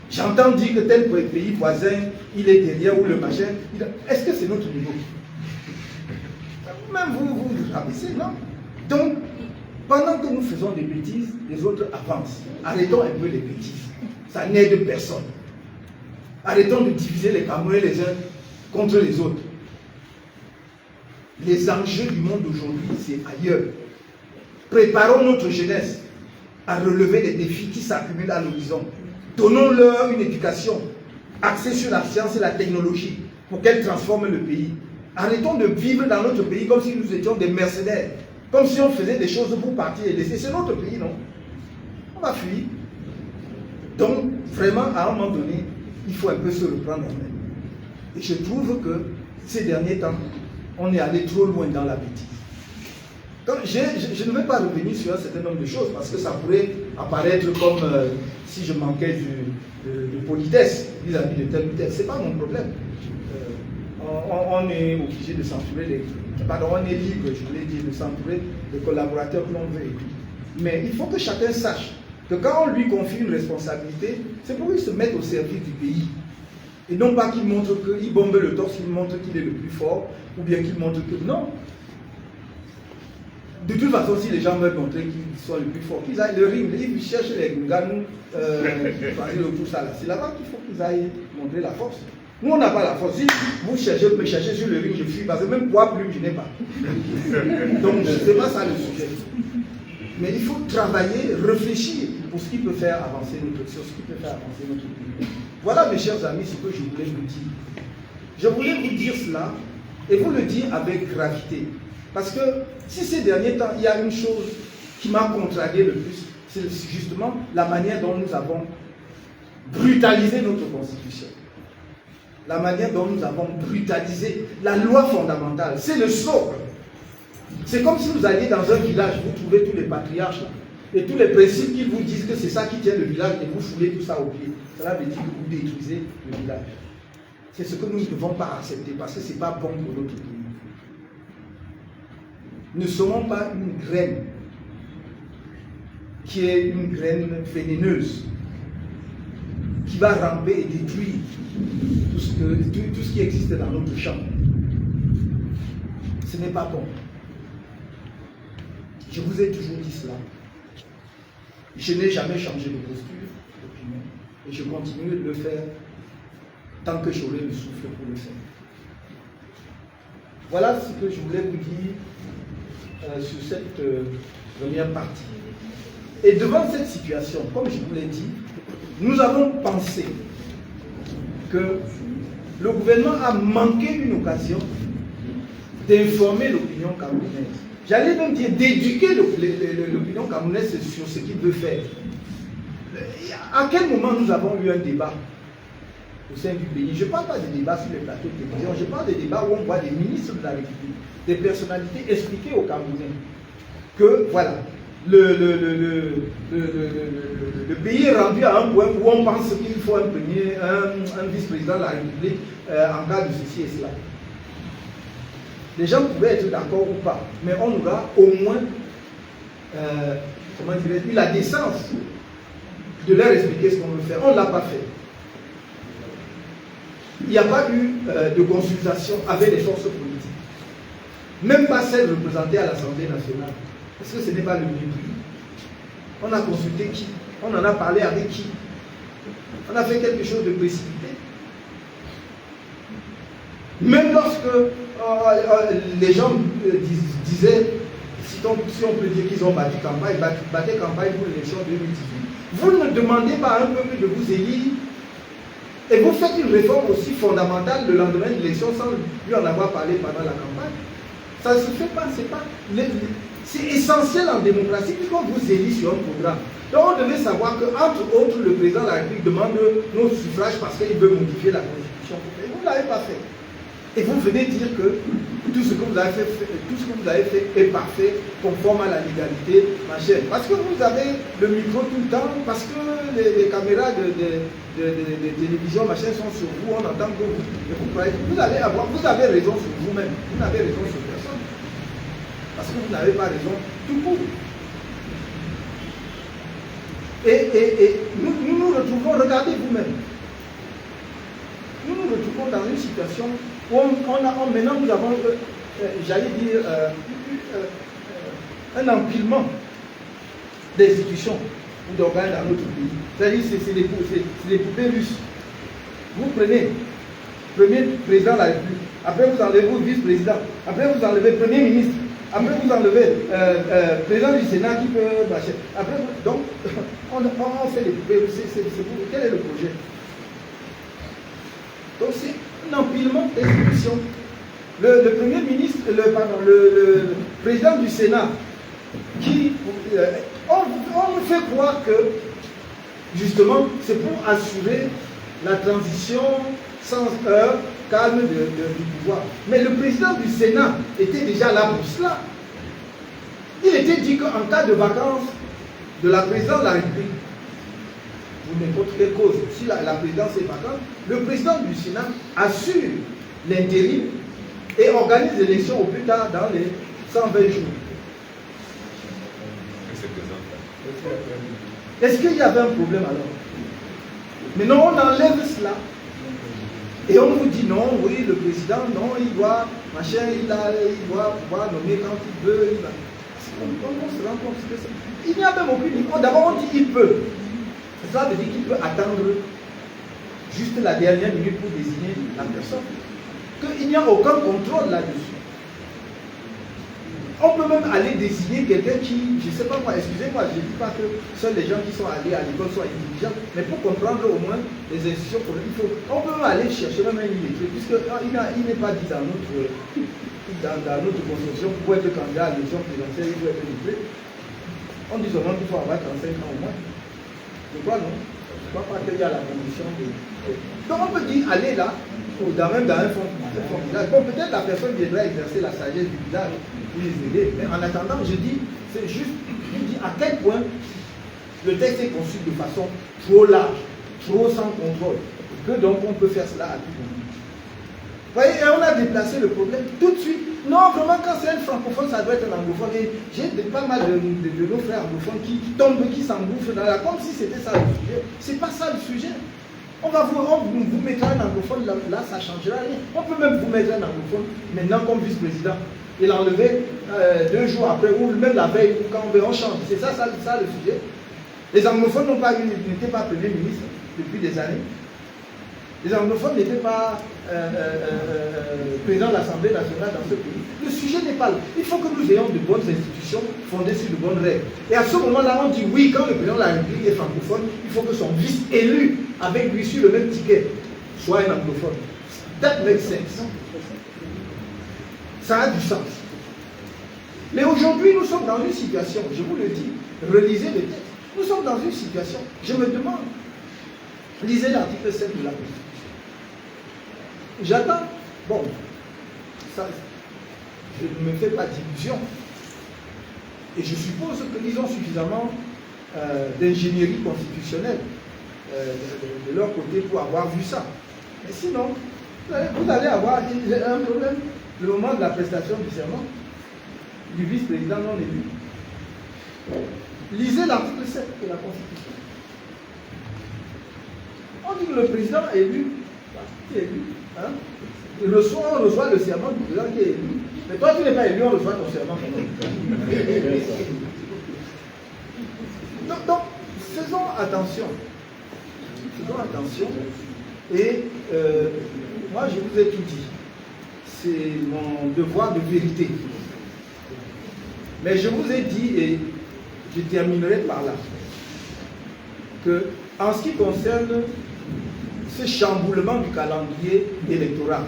J'entends dire que tel pays voisin, il est derrière ou le machin. Est-ce que c'est notre niveau? Même vous rabaissez, non? Donc, pendant que nous faisons des bêtises, les autres avancent. Arrêtons un peu les bêtises. Ça n'aide personne. Arrêtons de diviser les Camerounais les uns contre les autres. Les enjeux du monde d'aujourd'hui, c'est ailleurs. Préparons notre jeunesse à relever les défis qui s'accumulent à l'horizon. Donnons-leur une éducation axée sur la science et la technologie pour qu'elle transforme le pays. Arrêtons de vivre dans notre pays comme si nous étions des mercenaires, comme si on faisait des choses pour partir et laisser. C'est notre pays, non? On va fuir. Donc, vraiment, à un moment donné, il faut un peu se reprendre en main. Et je trouve que ces derniers temps, on est allé trop loin dans la bêtise. Donc, je ne vais pas revenir sur un certain nombre de choses parce que ça pourrait apparaître comme si je manquais de politesse vis-à-vis de tel ou tel. Ce n'est pas mon problème. On est obligé de censurer on est libre, je voulais dire, de censurer les collaborateurs que l'on veut. Mais il faut que chacun sache que quand on lui confie une responsabilité, c'est pour qu'il se mette au service du pays. Et non pas qu'il montre qu'il bombe le torse, qu'il montre qu'il est le plus fort, ou bien qu'il montre que... Non. De toute façon, si les gens veulent montrer qu'ils sont le plus fort, qu'ils aillent le ring, ils cherchent les Gungans, c'est là-bas qu'il faut qu'ils aillent montrer la force. Nous, on n'a pas la force. Si vous me cherchez sur le ring, je fuis, parce que même poids plume, je n'ai pas. Donc, ce n'est pas ça le sujet. Mais il faut travailler, réfléchir pour ce qui peut faire avancer notre pays. Voilà, mes chers amis, ce que je voulais vous dire. Je voulais vous dire cela et vous le dire avec gravité. Parce que si ces derniers temps, il y a une chose qui m'a contrarié le plus, c'est justement la manière dont nous avons brutalisé notre constitution. La manière dont nous avons brutalisé la loi fondamentale. C'est le socle. C'est comme si vous alliez dans un village, vous trouvez tous les patriarches et tous les principes qui vous disent que c'est ça qui tient le village et vous foulez tout ça au pied. Cela veut dire que vous détruisez le village. C'est ce que nous ne devons pas accepter parce que ce n'est pas bon pour notre pays. Ne semons pas une graine qui est une graine vénéneuse qui va ramper et détruire tout ce qui existe dans notre champ. Ce n'est pas bon. Je vous ai toujours dit cela. Je n'ai jamais changé de posture, d'opinion, et je continue de le faire tant que j'aurai le souffle pour le faire. Voilà ce que je voulais vous dire sur cette première partie. Et devant cette situation, comme je vous l'ai dit, nous avons pensé que le gouvernement a manqué une occasion d'informer l'opinion camerounaise. J'allais même dire d'éduquer l'opinion camerounaise sur ce qu'il veut faire. À quel moment nous avons eu un débat au sein du pays? Je ne parle pas de débat sur les plateaux de télévision, je parle des débats où on voit des ministres de la République, des personnalités expliquer aux Camerounais que voilà, le pays est rendu à un point où on pense qu'il faut un vice-président de la République en cas de ceci et cela. Les gens pouvaient être d'accord ou pas, mais on aura au moins eu la décence de leur expliquer ce qu'on veut faire. On ne l'a pas fait. Il n'y a pas eu de consultation avec les forces politiques. Même pas celles représentées à l'Assemblée nationale. Parce que ce n'est pas le but. On a consulté qui? On en a parlé avec qui? On a fait quelque chose de précipité. Même lorsque les gens disaient, si on peut dire qu'ils ont battu campagne, battaient campagne pour l'élection 2018, vous ne demandez pas à un peuple de vous élire et vous faites une réforme aussi fondamentale le lendemain de l'élection sans lui en avoir parlé pendant la campagne. Ça ne se fait pas, c'est essentiel en démocratie puisqu'on vous élit sur un programme. Donc on devait savoir qu'entre autres, le président de la République demande nos suffrages parce qu'il veut modifier la Constitution. Et vous ne l'avez pas fait. Et vous venez dire que tout ce que vous avez fait, est parfait, conforme à la légalité, machin. Parce que vous avez le micro tout le temps, parce que les caméras de télévision, machin, sont sur vous, on entend que vous avez raison sur vous-même, vous n'avez raison sur personne. Parce que vous n'avez pas raison tout court. Et nous nous retrouvons, regardez vous-même, nous nous retrouvons dans une situation où maintenant nous avons, j'allais dire, un empilement d'institutions ou d'organes dans notre pays. C'est-à-dire c'est des poupées russes. Vous prenez premier président de la République, après vous enlevez le vice-président, après vous enlevez le premier ministre, après vous enlevez président du Sénat qui peut marcher. Après, donc, on fait des poupées russes. Quel est le projet? Donc c'est un empilement d'institutions. Le premier ministre, le président du Sénat, qui on nous fait croire que justement c'est pour assurer la transition sans heurts calme du pouvoir. Mais le président du Sénat était déjà là pour cela. Il était dit qu'en cas de vacances de la présidence de la République, pour n'importe quelle cause, si la présidence est vacante, le président du Sénat assure l'intérim et organise l'élection au plus tard dans les 120 jours. Est-ce qu'il y avait un problème alors? Maintenant, on enlève cela et on vous dit non, oui, le président, non, il doit, machin, il doit pouvoir nommer quand il veut. On se rend compte que ça. Il n'y a même aucune. D'abord, on dit qu'il peut. Ça veut dire qu'il peut attendre juste la dernière minute pour désigner la personne. Qu'il n'y a aucun contrôle là-dessus. On peut même aller désigner quelqu'un qui, je ne sais pas moi, excusez-moi, je ne dis pas que seuls les gens qui sont allés à l'école sont intelligents, mais pour comprendre au moins les institutions, on peut même aller chercher même un illettré, puisqu'il n'est pas dit dans notre constitution, pour être candidat à l'élection présidentielle, il faut être illettré. On dit seulement qu'il faut avoir 35 ans au moins. Je crois non. Je ne crois pas qu'il y a la condition de... Donc on peut dire, aller là, même dans un fonds village. Bon, peut-être la personne viendra exercer la sagesse du village pour les aider. Mais en attendant, je dis, c'est juste, je dis à quel point le texte est conçu de façon trop large, trop sans contrôle, que donc on peut faire cela à tout moment. Vous voyez, et on a déplacé le problème tout de suite. Non, vraiment, quand c'est un francophone, ça doit être un anglophone. Et j'ai pas mal de nos frères anglophones qui tombent, qui s'engouffrent dans la... Comme si c'était ça le sujet. C'est pas ça le sujet. On vous mettra un anglophone, là ça ne changera rien. On peut même vous mettre un anglophone maintenant comme vice-président et l'enlever 2 jours après ou même la veille quand on change. C'est ça le sujet. Les anglophones n'étaient pas premiers ministres depuis des années. Les anglophones n'étaient pas présidents de l'Assemblée nationale dans ce pays. Le sujet n'est pas là. Il faut que nous ayons de bonnes institutions fondées sur de bonnes règles. Et à ce moment-là, on dit oui, quand le président de la République est francophone, il faut que son vice élu avec lui sur le même ticket soit un anglophone. That makes sense. Ça a du sens. Mais aujourd'hui, nous sommes dans une situation, je vous le dis, relisez le texte. Nous sommes dans une situation, je me demande, lisez l'article 7 de la Constitution. J'attends, bon, ça, je ne me fais pas d'illusions. Et je suppose qu'ils ont suffisamment d'ingénierie constitutionnelle de leur côté pour avoir vu ça. Mais sinon, vous allez avoir un problème le moment de la prestation du serment du vice-président non élu. Lisez l'article 7 de la Constitution. On dit que le président est élu, qui est élu, hein? On reçoit le serment du président qui est élu. Mais toi, tu n'es pas élu, on reçoit ton serment. Donc, faisons attention. Faisons attention. Et moi, je vous ai tout dit. C'est mon devoir de vérité. Mais je vous ai dit, et je terminerai par là, que en ce qui concerne ce chamboulement du calendrier électoral,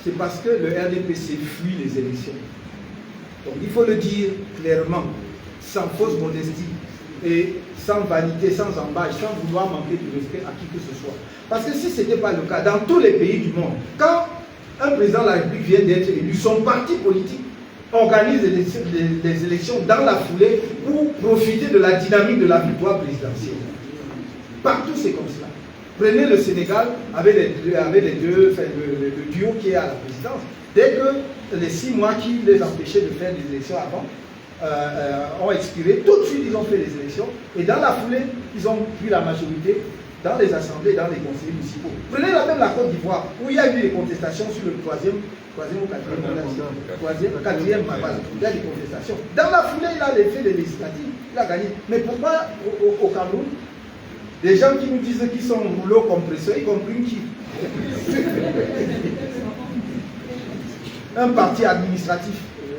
c'est parce que le RDPC fuit les élections. Donc il faut le dire clairement, sans fausse modestie et sans vanité, sans embâche, sans vouloir manquer de respect à qui que ce soit. Parce que si ce n'était pas le cas, dans tous les pays du monde, quand un président de la République vient d'être élu, son parti politique organise des élections dans la foulée pour profiter de la dynamique de la victoire présidentielle. Partout c'est comme cela. Prenez le Sénégal avec le duo qui est à la présidence. Dès que les 6 mois qui les empêchaient de faire des élections avant ont expiré, tout de suite ils ont fait les élections et dans la foulée ils ont pris la majorité dans les assemblées, dans les conseils municipaux. Prenez même la Côte d'Ivoire où il y a eu des contestations sur le troisième ou quatrième mandat. Quatrième, voilà. Il y a des contestations. Dans la foulée, il a fait des législatives, il a gagné. Mais pourquoi au Cameroun, des gens qui nous disent qu'ils sont au rouleau compresseur, ils compriment qui? Un parti administratif,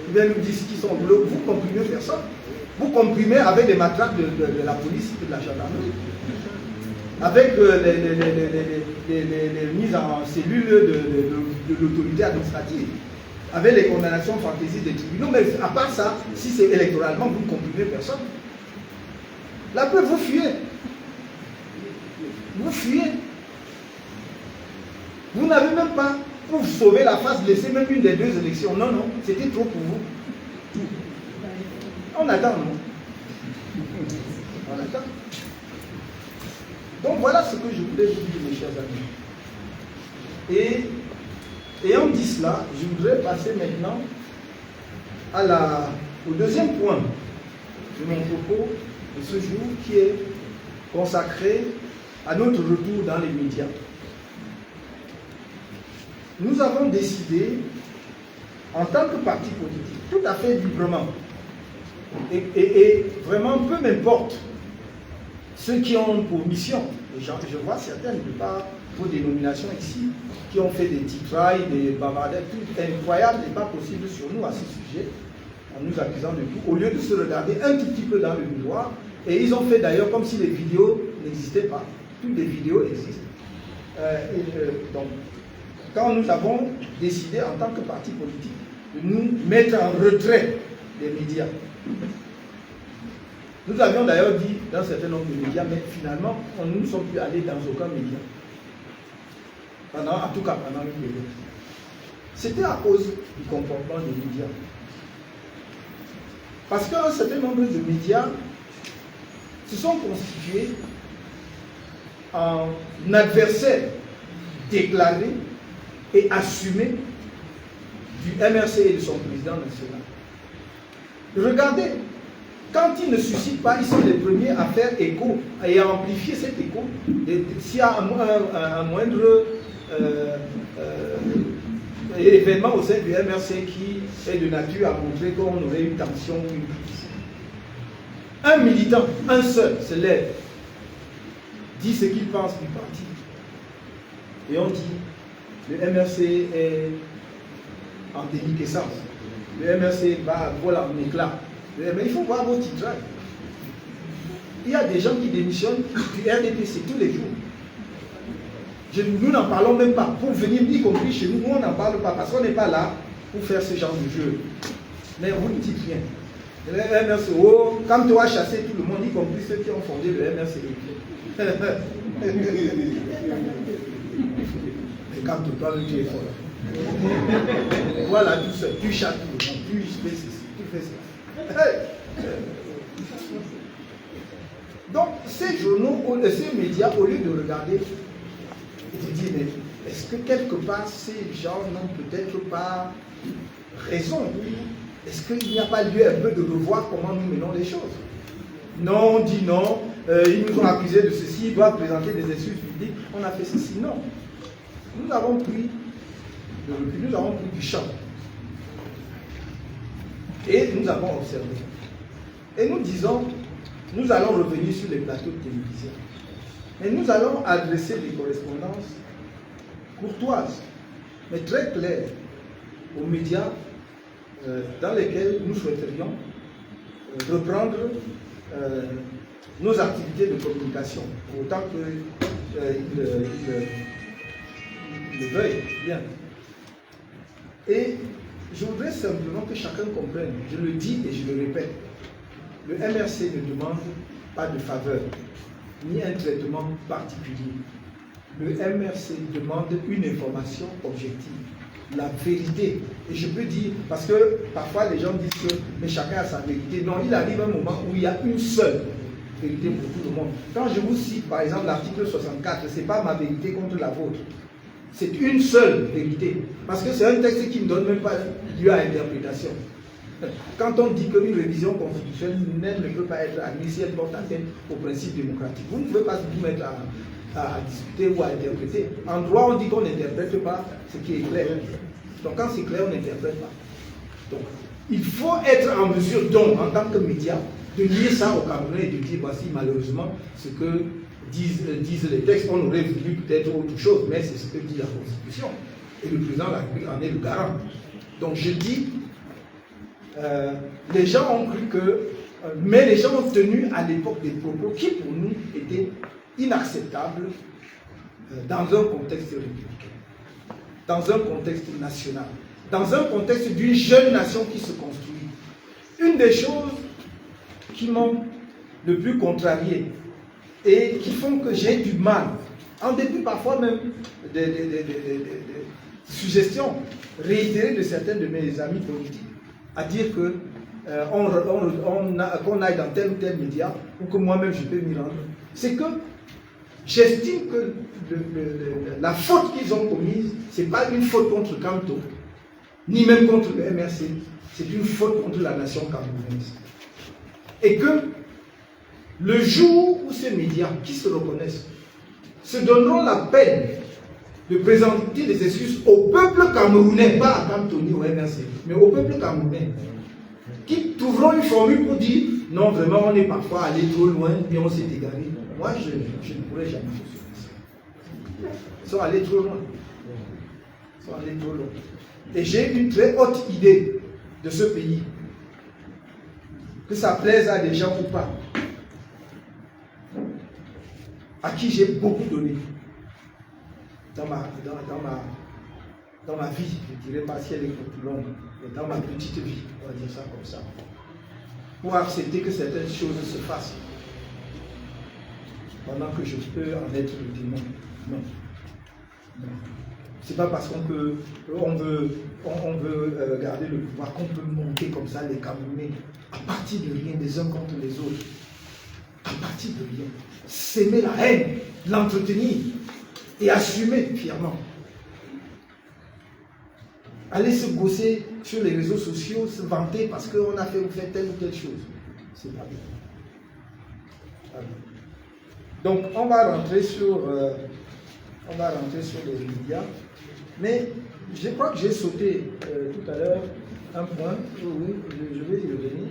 ils viennent nous dire qu'ils sont au rouleau. Vous comprimez personne. Vous comprimez avec des matraques de la police et de la gendarmerie. Avec les mises en cellule de l'autorité administrative, avec les condamnations fantaisies des tribunaux, mais à part ça, si c'est électoralement, vous ne comprimez personne. La preuve, vous fuyez. Vous fuyez. Vous n'avez même pas, pour sauver la face, laissé même une des deux élections. Non, non, c'était trop pour vous. On attend, non? On attend. Donc voilà ce que je voulais vous dire, mes chers amis. Et ayant dit cela, je voudrais passer maintenant au deuxième point de mon propos de ce jour, qui est consacré à notre retour dans les médias. Nous avons décidé, en tant que parti politique, tout à fait librement, et vraiment peu m'importe ceux qui ont pour mission, et je vois certaines de par vos dénominations ici, qui ont fait des titrailles, des bavardages, tout incroyable et pas possible sur nous à ce sujet, en nous accusant de tout, au lieu de se regarder un tout petit peu dans le miroir. Et ils ont fait d'ailleurs comme si les vidéos n'existaient pas. Toutes les vidéos existent. Donc, quand nous avons décidé en tant que parti politique de nous mettre en retrait des médias, nous avions d'ailleurs dit dans un certain nombre de médias, mais finalement, nous ne sommes plus allés dans aucun média. En tout cas, pendant une période. C'était à cause du comportement des médias. Parce qu'un certain nombre de médias se sont constitués en adversaires déclarés et assumés du MRC et de son président national. Regardez, quand ils ne suscitent pas, ils sont les premiers à faire écho et à amplifier cet écho. S'il y a un moindre événement au sein du MRC qui est de nature à montrer qu'on aurait une tension ou une crise, un militant, un seul, se lève, dit ce qu'il pense du parti. Et on dit, le MRC est en déliquescence. Le MRC va voilà en éclat. Mais il faut voir vos titres. Il y a des gens qui démissionnent du RDPC tous les jours. Nous n'en parlons même pas. Pour venir, y compris chez nous, on n'en parle pas parce qu'on n'est pas là pour faire ce genre de jeu. Mais vous ne dites rien. Le MRC, oh, quand tu as chassé tout le monde, y compris ceux qui ont fondé le MRC. Mais quand tu parles, tu es fort. Voilà tout ça. Tu chasses tout le monde. Tu fais ceci, tu fais cela. Donc, ces journaux, ces médias, au lieu de regarder et de dire, mais est-ce que quelque part ces gens n'ont peut-être pas raison? Est-ce qu'il n'y a pas lieu un peu de revoir comment nous menons les choses? Non, on dit non, ils nous ont accusés de ceci, ils doivent présenter des excuses publiques, on a fait ceci. Non. Nous avons pris de recul, nous avons pris du champ. Et nous avons observé. Et nous disons, nous allons revenir sur les plateaux de télévision. Et nous allons adresser des correspondances courtoises, mais très claires, aux médias dans lesquels nous souhaiterions reprendre nos activités de communication, autant qu'ils le veuillent bien. Et je voudrais simplement que chacun comprenne, je le dis et je le répète, le MRC ne demande pas de faveur, ni un traitement particulier. Le MRC demande une information objective, la vérité. Et je peux dire, parce que parfois les gens disent que mais chacun a sa vérité. Non, il arrive un moment où il y a une seule vérité pour tout le monde. Quand je vous cite par exemple l'article 64, ce n'est pas ma vérité contre la vôtre. C'est une seule vérité. Parce que c'est un texte qui ne donne même pas lieu à interprétation. Quand on dit qu'une révision constitutionnelle ne peut pas être admise si elle porte atteinte aux principes démocratiques, vous ne pouvez pas vous mettre à discuter ou à interpréter. En droit, on dit qu'on n'interprète pas ce qui est clair. Donc quand c'est clair, on n'interprète pas. Donc il faut être en mesure, donc, en tant que média, de lier ça au Camerounais et de dire voici malheureusement ce que disent les textes. On aurait voulu peut-être autre chose, mais c'est ce que dit la Constitution. Et le président de la République en est le garant. Donc je dis, les gens ont cru que, mais les gens ont tenu à l'époque des propos qui pour nous étaient inacceptables dans un contexte républicain, dans un contexte national, dans un contexte d'une jeune nation qui se construit. Une des choses qui m'ont le plus contrarié et qui font que j'ai du mal en dépit parfois même des suggestions réitérées de certains de mes amis politiques, à dire que qu'on aille dans tel ou tel média, ou que moi-même je peux m'y rendre. C'est que j'estime que la faute qu'ils ont commise, ce n'est pas une faute contre Kanto, ni même contre le MRC, c'est une faute contre la nation camerounaise. Et que le jour où ces médias qui se reconnaissent se donneront la peine de présenter des excuses au peuple camerounais, pas à Cantoni ou MRC, mais au peuple camerounais, qui trouveront une formule pour dire non, vraiment, on est parfois allé trop loin et on s'est égaré. Moi, je ne pourrais jamais faire ça. Ils sont allés trop loin. Ils sont allés trop loin. Et j'ai une très haute idée de ce pays. Que ça plaise à des gens ou pas. À qui j'ai beaucoup donné. Dans ma vie, je ne dirais pas si elle est plus longue, mais dans ma petite vie, on va dire ça comme ça. Pour accepter que certaines choses se fassent. Pendant que je peux en être le témoin. Non. Non. C'est pas parce qu'on veut garder le pouvoir qu'on peut monter comme ça les Camerounais à partir de rien, des uns contre les autres. À partir de rien. S'aimer la haine, l'entretenir et assumer fièrement. Aller se gosser sur les réseaux sociaux, se vanter parce qu'on a fait ou fait telle ou telle chose. C'est pas bien. Donc on va rentrer sur les médias. Mais je crois que j'ai sauté tout à l'heure un point. Oui, je vais y revenir.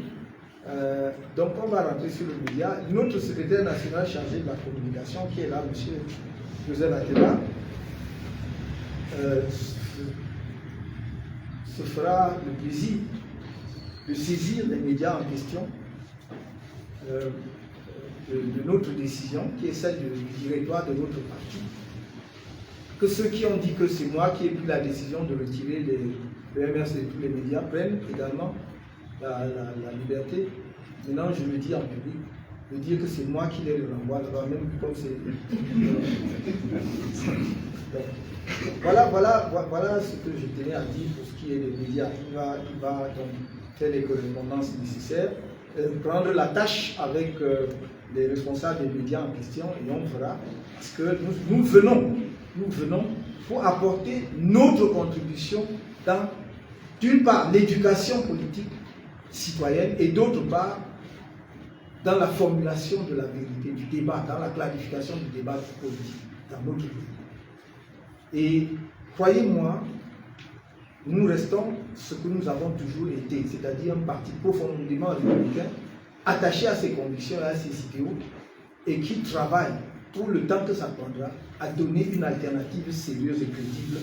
Donc on va rentrer sur le média. Notre secrétaire national chargé de la communication, qui est là, M. Joseph Ateba, se fera le plaisir de saisir les médias en question de notre décision, qui est celle du directoire de notre parti. Que ceux qui ont dit que c'est moi qui ai pris la décision de retirer le MRC de tous les médias prennent également la liberté. Maintenant, je le dis en public, de dire que c'est moi qui les renvoie là-bas, même comme c'est... Voilà ce que je tenais à dire pour ce qui est des médias. Il va donc faire les correspondances nécessaires, prendre la tâche avec les responsables des médias en question, et on fera, parce que nous venons pour apporter notre contribution dans, d'une part, l'éducation politique citoyenne, et d'autre part, dans la formulation de la vérité, du débat, dans la clarification du débat politique dans notre pays. Et croyez-moi, nous restons ce que nous avons toujours été, c'est-à-dire un parti profondément républicain, attaché à ses convictions et à ses idéaux, et qui travaille pour le temps que ça prendra à donner une alternative sérieuse et crédible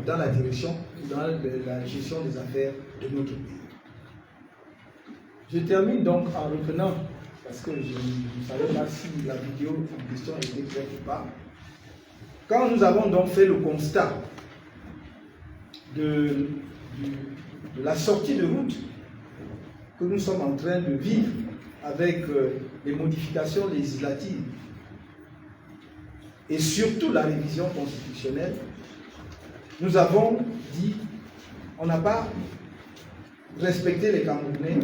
dans la direction, dans la gestion des affaires de notre pays. Je termine donc en reprenant, parce que je ne savais pas si la vidéo en question était claire ou pas. Quand nous avons donc fait le constat de la sortie de route que nous sommes en train de vivre avec les modifications législatives et surtout la révision constitutionnelle, nous avons dit on n'a pas respecté les Camerounais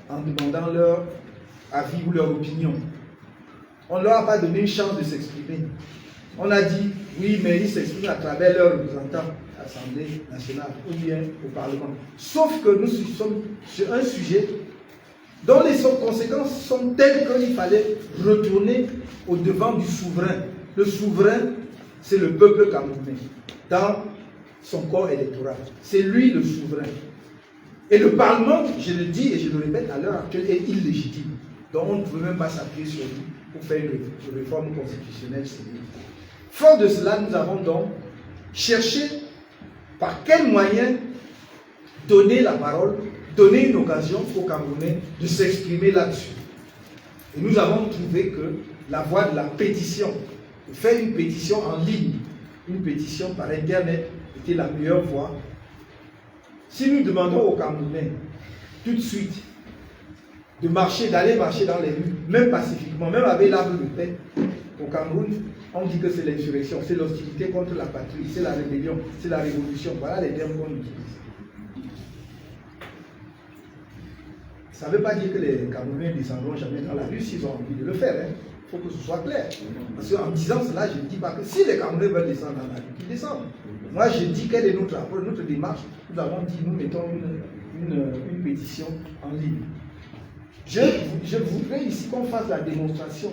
en demandant leur avis ou leur opinion. On ne leur a pas donné une chance de s'exprimer. On a dit, oui, mais ils s'expriment à travers leurs représentants à l'Assemblée nationale ou bien au Parlement. Sauf que nous sommes sur un sujet dont les conséquences sont telles qu'il fallait retourner au devant du souverain. Le souverain, c'est le peuple camerounais, dans son corps électoral. C'est lui le souverain. Et le Parlement, je le dis et je le répète, à l'heure actuelle, est illégitime. Donc on ne peut même pas s'appuyer sur lui pour faire une réforme constitutionnelle sérieuse. Fort de cela, nous avons donc cherché par quels moyens donner la parole, donner une occasion aux Camerounais de s'exprimer là-dessus. Et nous avons trouvé que la voie de la pétition, de faire une pétition en ligne, une pétition par Internet, était la meilleure voie. Si nous demandons aux Camerounais tout de suite d'aller marcher dans les rues, même pacifiquement, même avec l'arbre de paix, au Cameroun, on dit que c'est l'insurrection, c'est l'hostilité contre la patrie, c'est la rébellion, c'est la révolution. Voilà les termes qu'on utilise. Ça ne veut pas dire que les Camerounais ne descendront jamais dans la rue s'ils ont envie de le faire. Il faut que ce soit clair. Parce qu'en disant cela, je ne dis pas que si les Camerounais veulent descendre dans la rue, qu'ils descendent. Moi, je dis quelle est notre approche, notre démarche. Nous avons dit, nous mettons une pétition en ligne. Je voudrais ici qu'on fasse la démonstration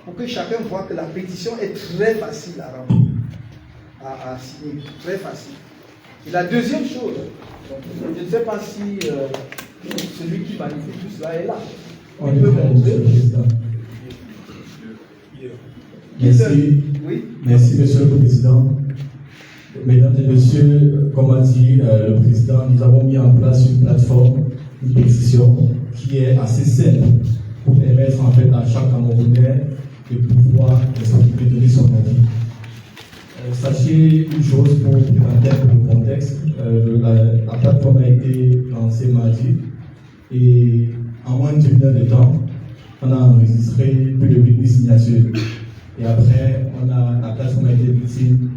pour que chacun voit que la pétition est très facile à remplir, à signer, très facile. Et la deuxième chose, je ne sais pas si celui qui manipule tout cela est là. On peut montrer. Merci. Oui. Merci, Monsieur le Président. Mesdames et Messieurs, comme a dit le Président, nous avons mis en place une plateforme, une pétition qui est assez simple pour permettre en fait à chaque Camerounais de pouvoir de donner son avis. Sachez une chose pour présenter un peu le contexte. La plateforme a été lancée mardi et en moins d'une heure de temps, on a enregistré plus de 1000 signatures. Et après, la plateforme a été victime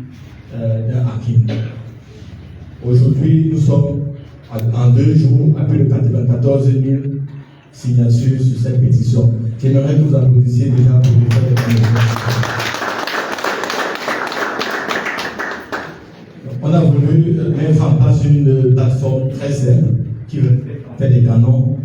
d'un hacking. Aujourd'hui, nous sommes en 2 jours à plus de 94 000 signatures sur cette pétition. J'aimerais que vous applaudissiez déjà pour les faire des On a voulu mettre en place une plateforme très simple qui respecte en fait les canons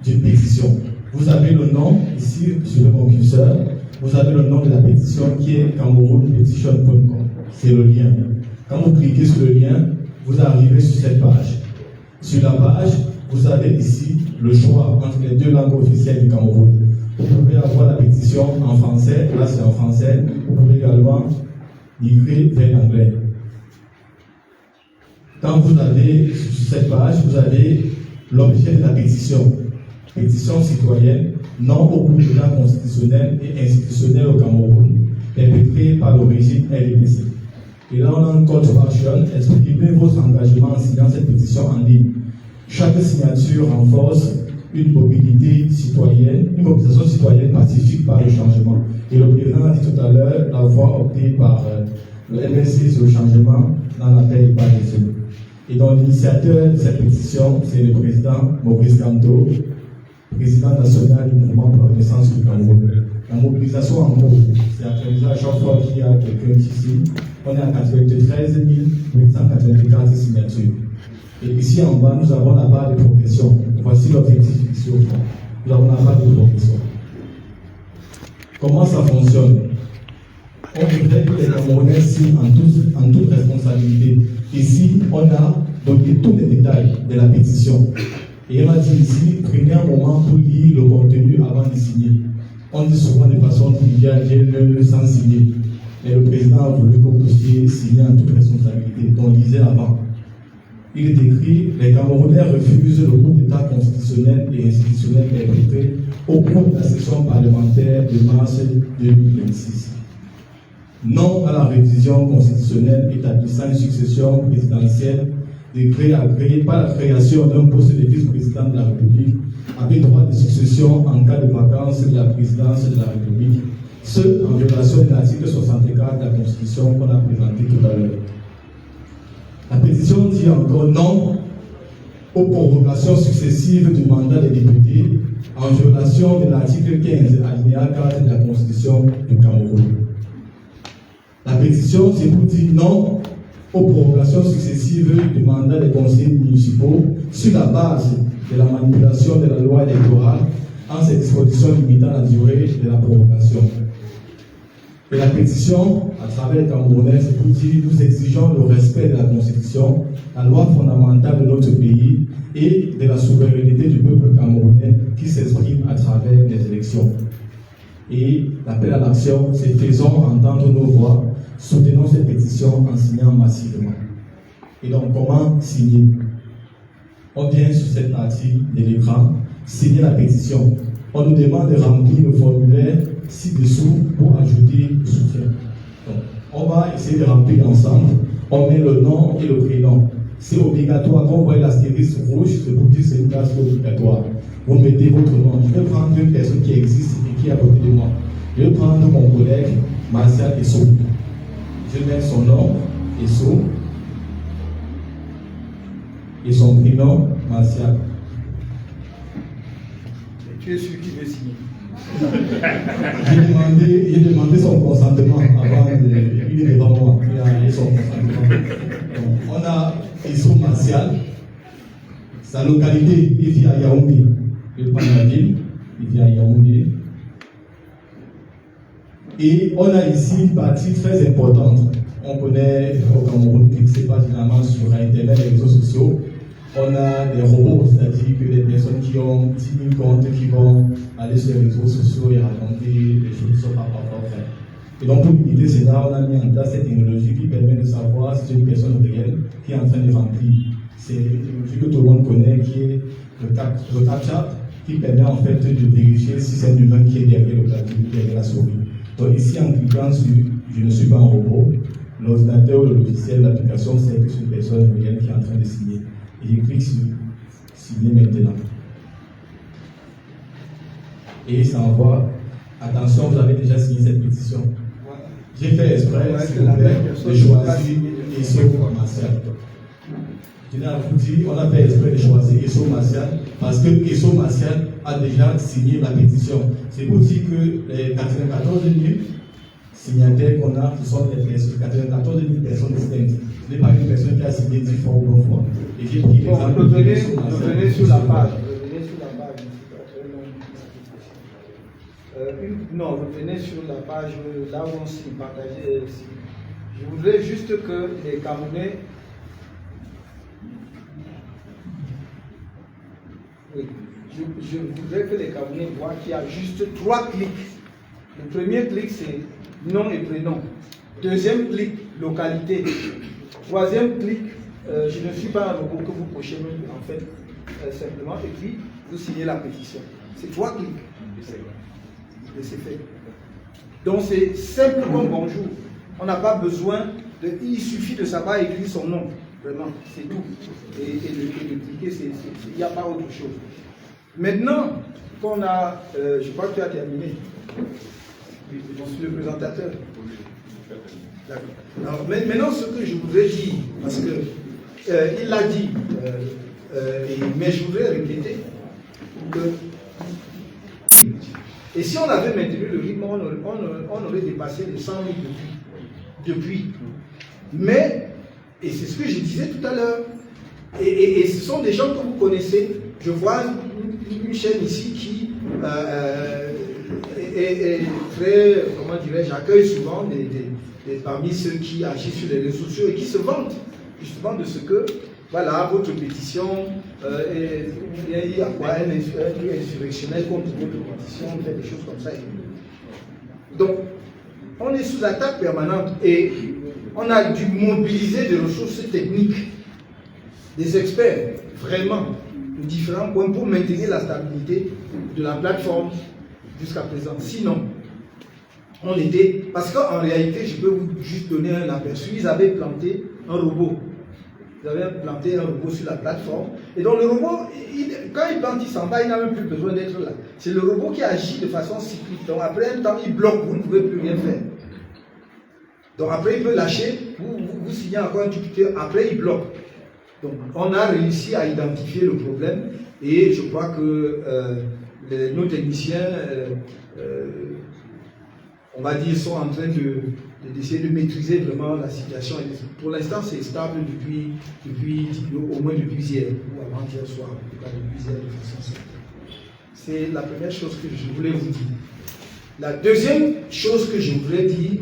d'une pétition. Vous avez le nom ici sur mon curseur. Vous avez le nom de la pétition qui est camerounpetition.com. C'est le lien. Quand vous cliquez sur le lien, vous arrivez sur cette page. Sur la page, vous avez ici le choix entre les 2 langues officielles du Cameroun. Vous pouvez avoir la pétition en français, là c'est en français. Vous pouvez également migrer vers l'anglais. Quand vous avez sur cette page, vous avez l'objet de la pétition. Pétition citoyenne, non au coup d'État constitutionnel et institutionnel au Cameroun, perpétré par le régime LDC. Et là, on a un call to action. Exprimez vos engagements en signant cette pétition en ligne. Chaque signature renforce une mobilité citoyenne, une mobilisation citoyenne pacifique par le changement. Et le président a dit tout à l'heure d'avoir opté par le MSC sur le changement dans l'appel par les élus. Et donc, l'initiateur de cette pétition, c'est le président Maurice Kamto, président national du mouvement pour la renaissance du Cameroun. La mobilisation en mots, c'est actualisé à chaque fois qu'il y a quelqu'un qui signe. On est à 93 884 signatures. Et ici en bas, nous avons la barre de progression. Voici l'objectif ici au fond. Nous avons la barre de progression. Comment ça fonctionne? On voudrait que les Camerounais signent en toute responsabilité. Ici, on a donné tous les détails de la pétition. Et on a dit ici, prenez un moment pour lire le contenu avant de signer. On dit souvent de façon triviale, sans signer. Mais le président a voulu que vous puissiez signer en toute responsabilité. On lisait avant. Il est écrit, les Camerounais refusent le coup d'État constitutionnel et institutionnel perpétré au cours de la session parlementaire de mars 2026. Non à la révision constitutionnelle établissant une succession présidentielle de gré à gré par la création d'un poste de vice-président de la République avec droit de succession en cas de vacance de la présidence de la République, ce en violation de l'article 64 de la Constitution qu'on a présenté tout à l'heure. La pétition dit encore non aux convocations successives du mandat des députés en violation de l'article 15 alinéa 4 de la Constitution du Cameroun. La pétition, c'est pour dire non aux prorogations successives du mandat des conseillers municipaux sur la base de la manipulation de la loi électorale en ses dispositions limitant la durée de la prorogation. Et la pétition, à travers les Camerounais, c'est pour dire nous exigeons le respect de la Constitution, la loi fondamentale de notre pays et de la souveraineté du peuple camerounais qui s'exprime à travers les élections. Et l'appel à l'action, c'est faisons entendre nos voix, soutenons cette pétition en signant massivement. Et donc, comment signer? On vient sur cette partie de l'écran, signer la pétition. On nous demande de remplir le formulaire ci-dessous pour ajouter le soutien. Donc, on va essayer de remplir ensemble. On met le nom et le prénom. C'est obligatoire. Quand vous voyez l'astérisque rouge, c'est pour dire que c'est une classe obligatoire. Vous mettez votre nom. Je vais prendre une personne qui existe et qui est à côté de moi. Je vais prendre mon collègue Martial Esso. Je mets son nom, Esso, et son prénom, Martial. Tu es celui qui veut signer. J'ai demandé son consentement avant il est devant moi. Il a donné son consentement. Donc, on a Esso Martial. Sa localité, il vit à Yaoundé. Il prend la ville, il vit à Yaoundé. Et on a ici une partie très importante. On connaît au Cameroun, qui se passe généralement sur Internet, les réseaux sociaux. On a des robots, c'est-à-dire que les personnes qui ont 10 000 comptes qui vont aller sur les réseaux sociaux et raconter des choses qui ne sont pas vraies. Et donc, pour limiter cela, on a mis en place cette technologie qui permet de savoir si c'est une personne réelle qui est en train de remplir. C'est une technologie que tout le monde connaît, qui est le CAPTCHA, qui permet en fait de vérifier si c'est un humain qui est derrière le clavier, derrière la souris. Donc, ici, en cliquant sur « Je ne suis pas un robot », l'ordinateur, le logiciel, l'application sait que c'est une personne réelle qui est en train de signer. Et je clique sur signer maintenant. Et ça envoie. Attention, vous avez déjà signé cette pétition. J'ai fait exprès, s'il vous plaît, de choisir Esso Martial. Je viens à vous dire, on a fait exprès de choisir Esso Martial parce que Esso Martial a déjà signé la pétition. C'est pour dire que les 94 000 signataires qu'on a, ce sont les 94 000 personnes distinctes. Ce n'est pas une personne qui a signé 10 fois ou 9 fois. Et j'ai pris l'exemple de revenez sur la page. Non, revenez sur la page là où on s'y partageait. Je voudrais juste que les Camerounais. Oui, je voudrais que les Camerounais voient qu'il y a juste 3 clics. Le premier clic, c'est nom et prénom. Deuxième clic, localité. Troisième clic, je ne suis pas un robot, que vous cochez en fait simplement, et puis vous signez la pétition. C'est 3 clics. Et c'est fait. Donc c'est simplement bonjour. On n'a pas besoin de. Il suffit de savoir écrire son nom. Vraiment, c'est tout. Et de cliquer, il n'y a pas autre chose. Maintenant qu'on a. Je crois que tu as terminé. Oui, je suis le présentateur. D'accord. Alors, maintenant, ce que je voudrais dire, parce que il l'a dit, mais je voudrais répéter que. Et si on avait maintenu le rythme, on aurait dépassé les 100 000 depuis. Mais, et c'est ce que je disais tout à l'heure, et ce sont des gens que vous connaissez. Je vois une chaîne ici qui est très, comment dirais-je, accueille souvent parmi ceux qui agissent sur les réseaux sociaux et qui se vantent justement de ce que, voilà, votre pétition, il y a quoi, un insurrectionnel contre votre pétition, on fait des choses comme ça. Donc, on est sous attaque permanente et on a dû mobiliser des ressources techniques, des experts, vraiment, de différents points pour maintenir la stabilité de la plateforme jusqu'à présent. Sinon, on était... Parce qu'en réalité, je peux vous juste donner un aperçu, ils avaient planté un robot. Ils avaient planté un robot sur la plateforme. Et donc le robot, quand il plante, il s'en va, il n'a même plus besoin d'être là. C'est le robot qui agit de façon cyclique. Donc après un temps, il bloque, vous ne pouvez plus rien faire. Donc après, il peut lâcher, vous signez encore un tuteur, après il bloque. Donc on a réussi à identifier le problème et je crois que nos techniciens, on va dire, sont en train d'essayer de maîtriser vraiment la situation. Pour l'instant, c'est stable depuis au moins depuis hier, ou avant-hier soir, en tout cas depuis hier de façon certaine. C'est la première chose que je voulais vous dire. La deuxième chose que je voudrais dire,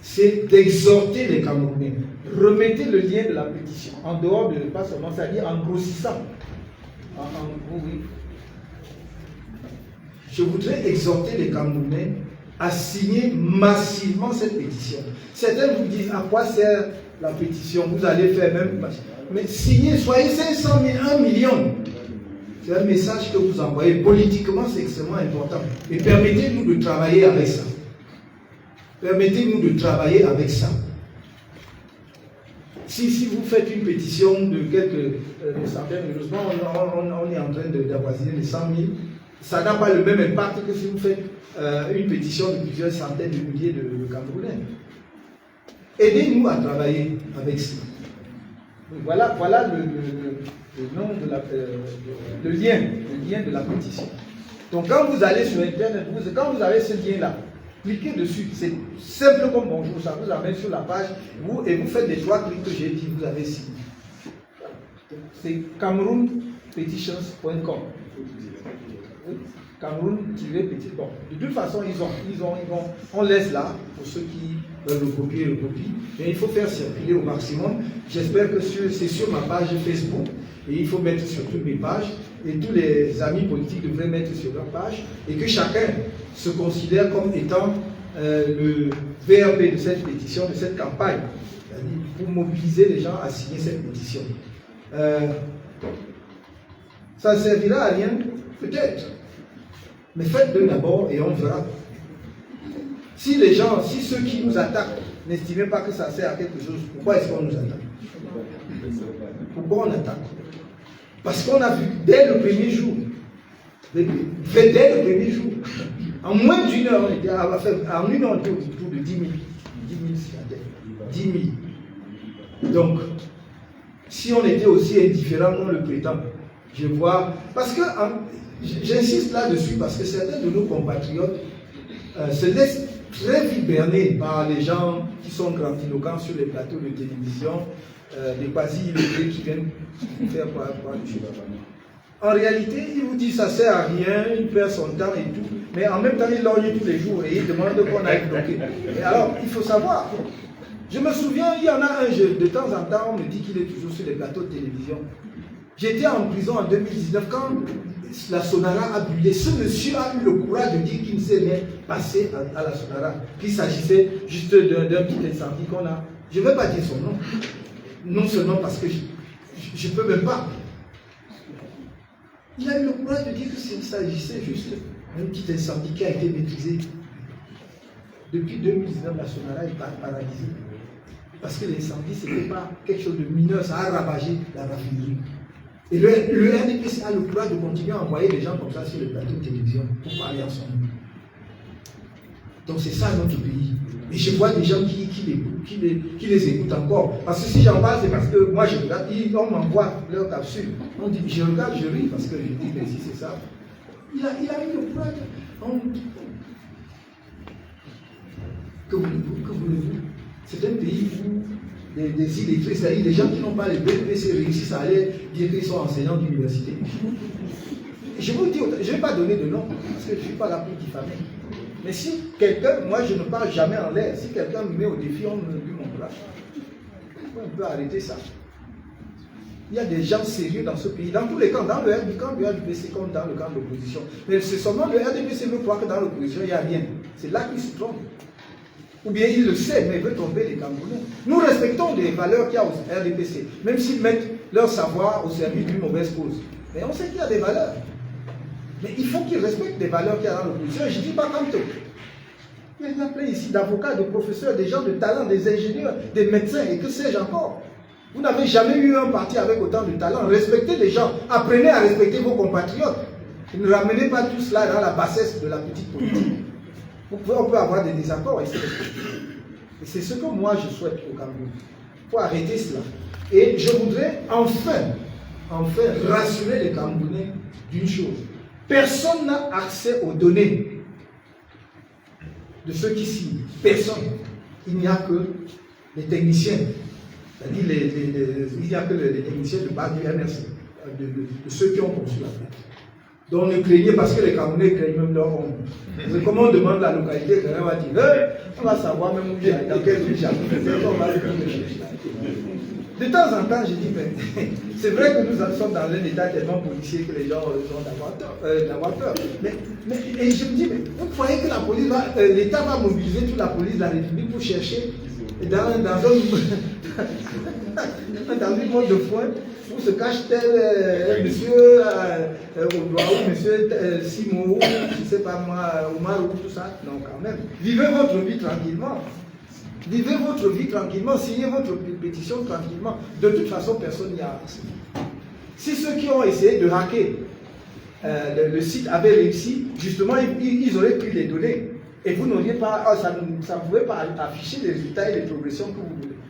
c'est d'exhorter les Camerounais. Remettez le lien de la pétition, en dehors de, pas seulement, c'est-à-dire en grossissant. Oui. Je voudrais exhorter les Camerounais à signer massivement cette pétition. Certains vous disent à quoi sert la pétition, vous allez faire même. Mais signez, soyez 500 000, 1 million. C'est un message que vous envoyez. Politiquement, c'est extrêmement important. Et permettez-nous de travailler avec ça. Permettez-nous de travailler avec ça. Si vous faites une pétition de quelques centaines, heureusement, on est en train d'avoisiner les 100 000. ça n'a pas le même impact que si vous faites une pétition de plusieurs centaines de milliers de Camerounais. Aidez-nous à travailler avec ça. Voilà le nom de le lien de la pétition. Donc quand vous allez sur Internet, quand vous avez ce lien-là, cliquez dessus. C'est simple comme bonjour, ça vous amène sur la page, et vous faites les 3 clics que j'ai dit, vous avez signé. C'est cameroonpetitions.com. Cameroun-petit. Bon, de toute façon, on laisse là, pour ceux qui veulent le copier, mais il faut faire circuler au maximum. J'espère que c'est sur ma page Facebook, et il faut mettre sur toutes mes pages, et tous les amis politiques devraient mettre sur leur page, et que chacun se considère comme étant le VRP de cette pétition, de cette campagne, c'est-à-dire pour mobiliser les gens à signer cette pétition. Ça ne servira à rien, peut-être. Mais faites-le d'abord et on verra. Si ceux qui nous attaquent n'estimaient pas que ça sert à quelque chose, pourquoi est-ce qu'on nous attaque? Pourquoi on attaque? Parce qu'on a vu dès le premier jour, en moins d'une heure, on était en une heure, autour de 10 000. 10 000. Donc, si on était aussi indifférent qu'on le prétend, je vois, parce que j'insiste là-dessus, parce que certains de nos compatriotes se laissent très vite berner par les gens qui sont grandiloquents sur les plateaux de télévision, des quasi-illettrés qui viennent faire quoi du chose. En réalité, ils vous disent ça sert à rien, il perd son temps et tout, mais en même temps, il lorgne tous les jours et il demande qu'on aille bloquer. Et alors, il faut savoir. Je me souviens, il y en a un, de temps en temps, on me dit qu'il est toujours sur les plateaux de télévision. J'étais en prison en 2019 quand la Sonara a brûlé. Ce monsieur a eu le courage de dire qu'il ne s'est rien passé à la Sonara, qu'il s'agissait juste d'un petit incendie qu'on a. Je ne vais pas dire son nom. Non seulement parce que je ne peux même pas. Il a eu le courage de dire qu'il s'agissait juste d'un petit incendie qui a été maîtrisé. Depuis 2019, la Sonara est paralysée. Parce que l'incendie, ce n'était pas quelque chose de mineur, ça a ravagé la raffinerie. Et le RDPC a le courage de continuer à envoyer les gens comme ça sur les plateaux de télévision pour parler ensemble. Donc c'est ça notre pays. Et je vois des gens qui les écoutent encore. Parce que si j'en parle, c'est parce que moi je regarde, on m'envoie leur capsule. On dit, je regarde, je ris, parce que je dis, mais si c'est ça. Il a eu le courage. Que voulez-vous? C'est un pays où des illettrés, c'est-à-dire des gens qui n'ont pas les BPC réussissent à aller dire qu'ils sont enseignants d'université. Je vous dis, je ne vais pas donner de nom, parce que je ne suis pas là pour diffamer. Mais si quelqu'un, moi je ne parle jamais en l'air, si quelqu'un me met au défi, on me lui montrera. On peut arrêter ça. Il y a des gens sérieux dans ce pays, dans tous les camps, dans le camp du RDPC comme dans le camp de l'opposition. Mais c'est seulement le RDPC veut croire que dans l'opposition, il n'y a rien. C'est là qu'il se trompe. Ou bien il le sait, mais il veut tromper les Camerounais. Nous respectons les valeurs qu'il y a au RDPC, même s'ils mettent leur savoir au service d'une mauvaise cause. Mais on sait qu'il y a des valeurs. Mais il faut qu'ils respectent les valeurs qu'il y a dans l'opposition. Je ne dis pas comme tout. Il y a plein ici d'avocats, de professeurs, des gens de talent, des ingénieurs, des médecins, et que sais-je encore. Vous n'avez jamais eu un parti avec autant de talent. Respectez les gens. Apprenez à respecter vos compatriotes. Ne ramenez pas tout cela dans la bassesse de la petite politique. On peut avoir des désaccords et c'est ce que moi je souhaite au Cameroun. Il faut arrêter cela. Et je voudrais enfin rassurer les Camerounais d'une chose. Personne n'a accès aux données de ceux qui signent. Personne. Il n'y a que les techniciens. C'est-à-dire il n'y a que les techniciens de base du MRC, de ceux qui ont conçu la plainte. Donc ne craignez, parce que les Camerounais craignent même leur honte. C'est comme on demande la localité, quelqu'un va dire, on va savoir même où il y a, dans quel ville de temps en temps, je dis, mais c'est vrai que nous sommes dans un état tellement policier que les gens ont d'avoir peur. Et je me dis, mais vous croyez que la police l'État va mobiliser toute la police de la République pour chercher dans une mode de foin où se cache tel monsieur Odoa ou monsieur Simo, je ne sais pas moi, Omar ou tout ça. Non, quand même. Vivez votre vie tranquillement. Vivez votre vie tranquillement, signez votre pétition tranquillement. De toute façon, personne n'y a accès. Si ceux qui ont essayé de hacker le site avait réussi, justement, ils auraient pris les données. Et vous n'auriez pas, ça ne pouvait pas afficher les résultats et les progressions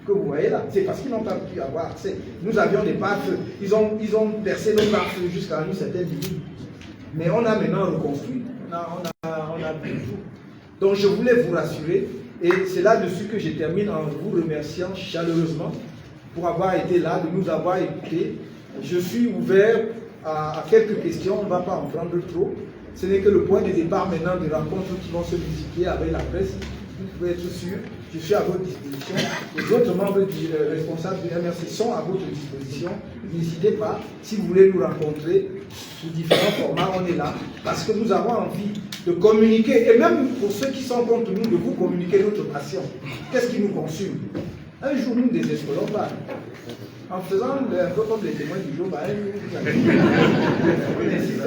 que vous voyez là. C'est parce qu'ils n'ont pas pu avoir accès. Nous avions des pare-feux. Ils ont percé nos pare-feux jusqu'à une certaine limite. Mais on a maintenant reconstruit. On a vu tout. Donc je voulais vous rassurer. Et c'est là-dessus que je termine en vous remerciant chaleureusement pour avoir été là, de nous avoir écoutés. Je suis ouvert à quelques questions. On ne va pas en prendre trop. Ce n'est que le point de départ maintenant des rencontres qui vont se multiplier avec la presse. Vous pouvez être sûr, je suis à votre disposition. Les autres membres responsables du MRC sont à votre disposition. N'hésitez pas, si vous voulez nous rencontrer sous différents formats, on est là. Parce que nous avons envie de communiquer, et même pour ceux qui sont contre nous, de vous communiquer notre passion. Qu'est-ce qui nous consume? Un jour, nous ne désespérons pas. En faisant un peu comme les témoins du jour, on insiste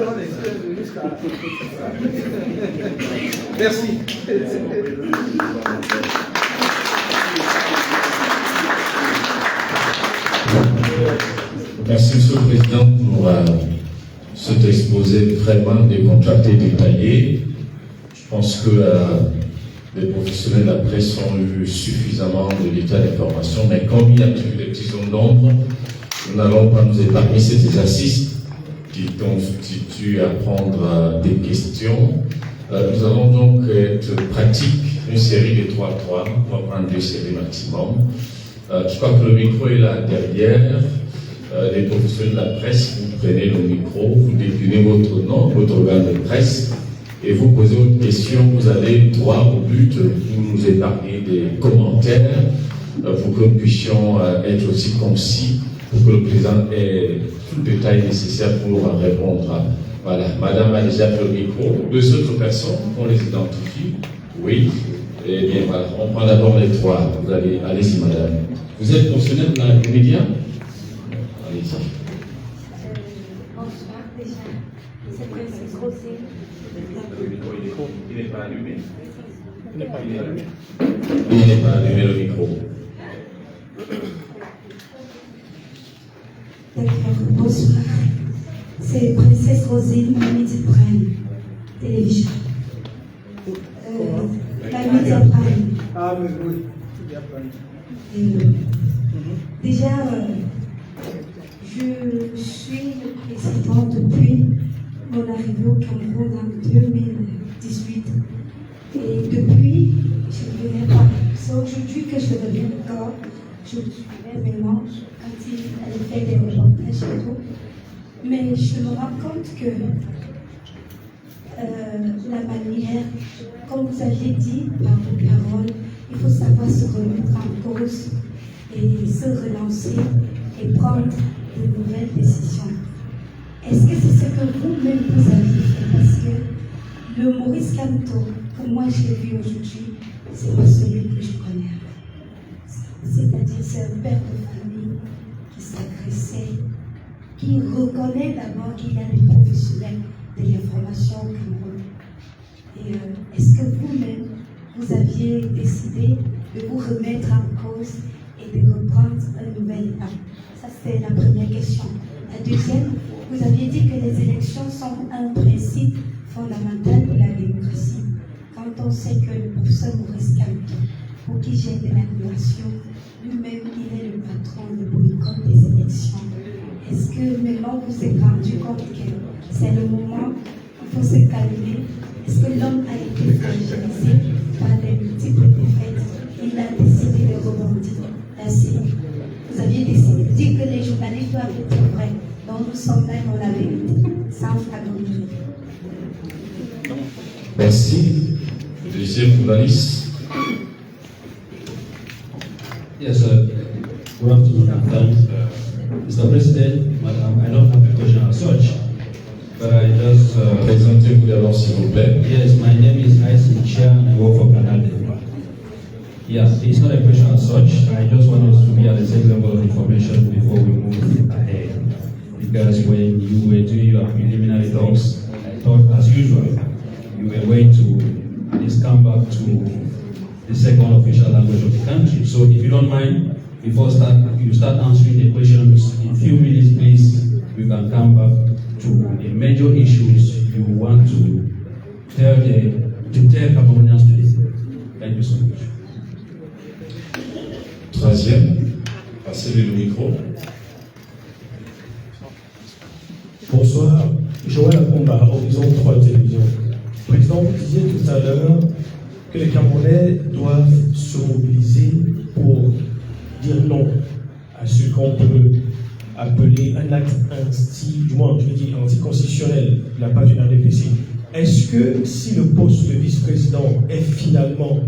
jusqu'à... Merci. Merci, Monsieur le Président, pour cet exposé vraiment décontracté, détaillé. Je pense que les professionnels de la presse ont eu suffisamment de détails d'informations, mais comme il y a toujours des petits zones d'ombre, nous n'allons pas nous épargner ces exercices qui constituent à prendre des questions. Nous allons donc être pratique, une série de 3-3, on va prendre 2 séries maximum. Je crois que le micro est là derrière. Les professionnels de la presse, vous prenez le micro, vous déclinez votre nom, votre organe de presse, et vous posez une question. Vous avez droit au but, vous nous épargnez des commentaires pour que nous puissions être aussi concis, pour que le président ait tout le détail nécessaire pour répondre. Voilà, madame a déjà fait le micro. 2 autres personnes, on les identifie. Oui, eh bien voilà, on prend d'abord les 3. Vous allez, allez-y madame. Vous êtes professionnel de la média? Allez-y. Bonsoir déjà. C'est Princesse Rosée. Il n'est pas allumé. Il n'est pas allumé. Il n'est pas allumé le micro. D'accord, bonsoir. C'est Princesse Rosée, Midi Prime, télévision. La Média Prime. Ah, mais oui, Média Prime. Déjà, je suis le président depuis mon arrivée au Cameroun en 2018. Et depuis, je ne venais pas. C'est aujourd'hui que je reviens encore. Je le suivais vraiment quand elle fait des reportages et tout. Mais je me rends compte que la manière, comme vous aviez dit par vos paroles, il faut savoir se remettre en cause et se relancer et prendre de nouvelles décisions. Est-ce que c'est ce que vous-même vous aviez fait? Parce que le Maurice Kamto, que moi j'ai vu aujourd'hui, c'est pas celui que je connais. C'est-à-dire c'est un père de famille qui s'agressait, qui reconnaît d'abord qu'il y a des professionnels de l'information au Cameroun. Et est-ce que vous-même, vous aviez décidé de vous remettre en cause et de reprendre un nouvel état? Ça, c'est la première question. La deuxième, vous aviez dit que les élections sont un principe fondamental de la démocratie. Quand on sait que le professeur Maurice Kamto, pour qui j'ai de l'admiration, lui-même, il est le patron de boycott des élections. Est-ce que maintenant vous êtes rendu compte que c'est le moment, il faut se calmer? Est-ce que l'homme a été fragilisé par les multiples défaites? Il a décidé de rebondir. Merci. Vous aviez décidé de dire que les journalistes doivent être vrais. Donc nous sommes là pour la vérité, sans fragmenterie. Merci. Deuxième journaliste. Yes, sir. Good afternoon and thanks. Mr. President, Madam, I don't have a question as such, but I just... Présentez-vous d'abord, s'il vous plaît. Yes, my name is Isaac Chia and I work for Canal. Yes, it's not a question as such. I just want us to be at the same level of information before we move ahead. Because when you were doing your preliminary talks, I thought, as usual, you were going to at least come back to the second official language of the country. So if you don't mind, before you start answering the questions, in a few minutes, please, we can come back to the major issues you want to tell Cameroonians today. Thank you so much. Troisième, passez le micro. Bonsoir, Joël Akomba, Horizon 3 Télévision. Président, vous disiez tout à l'heure que les Camerounais doivent se mobiliser pour dire non à ce qu'on peut appeler un acte anticonstitutionnel de la part du RDPC. Est-ce que si le poste de vice-président est finalement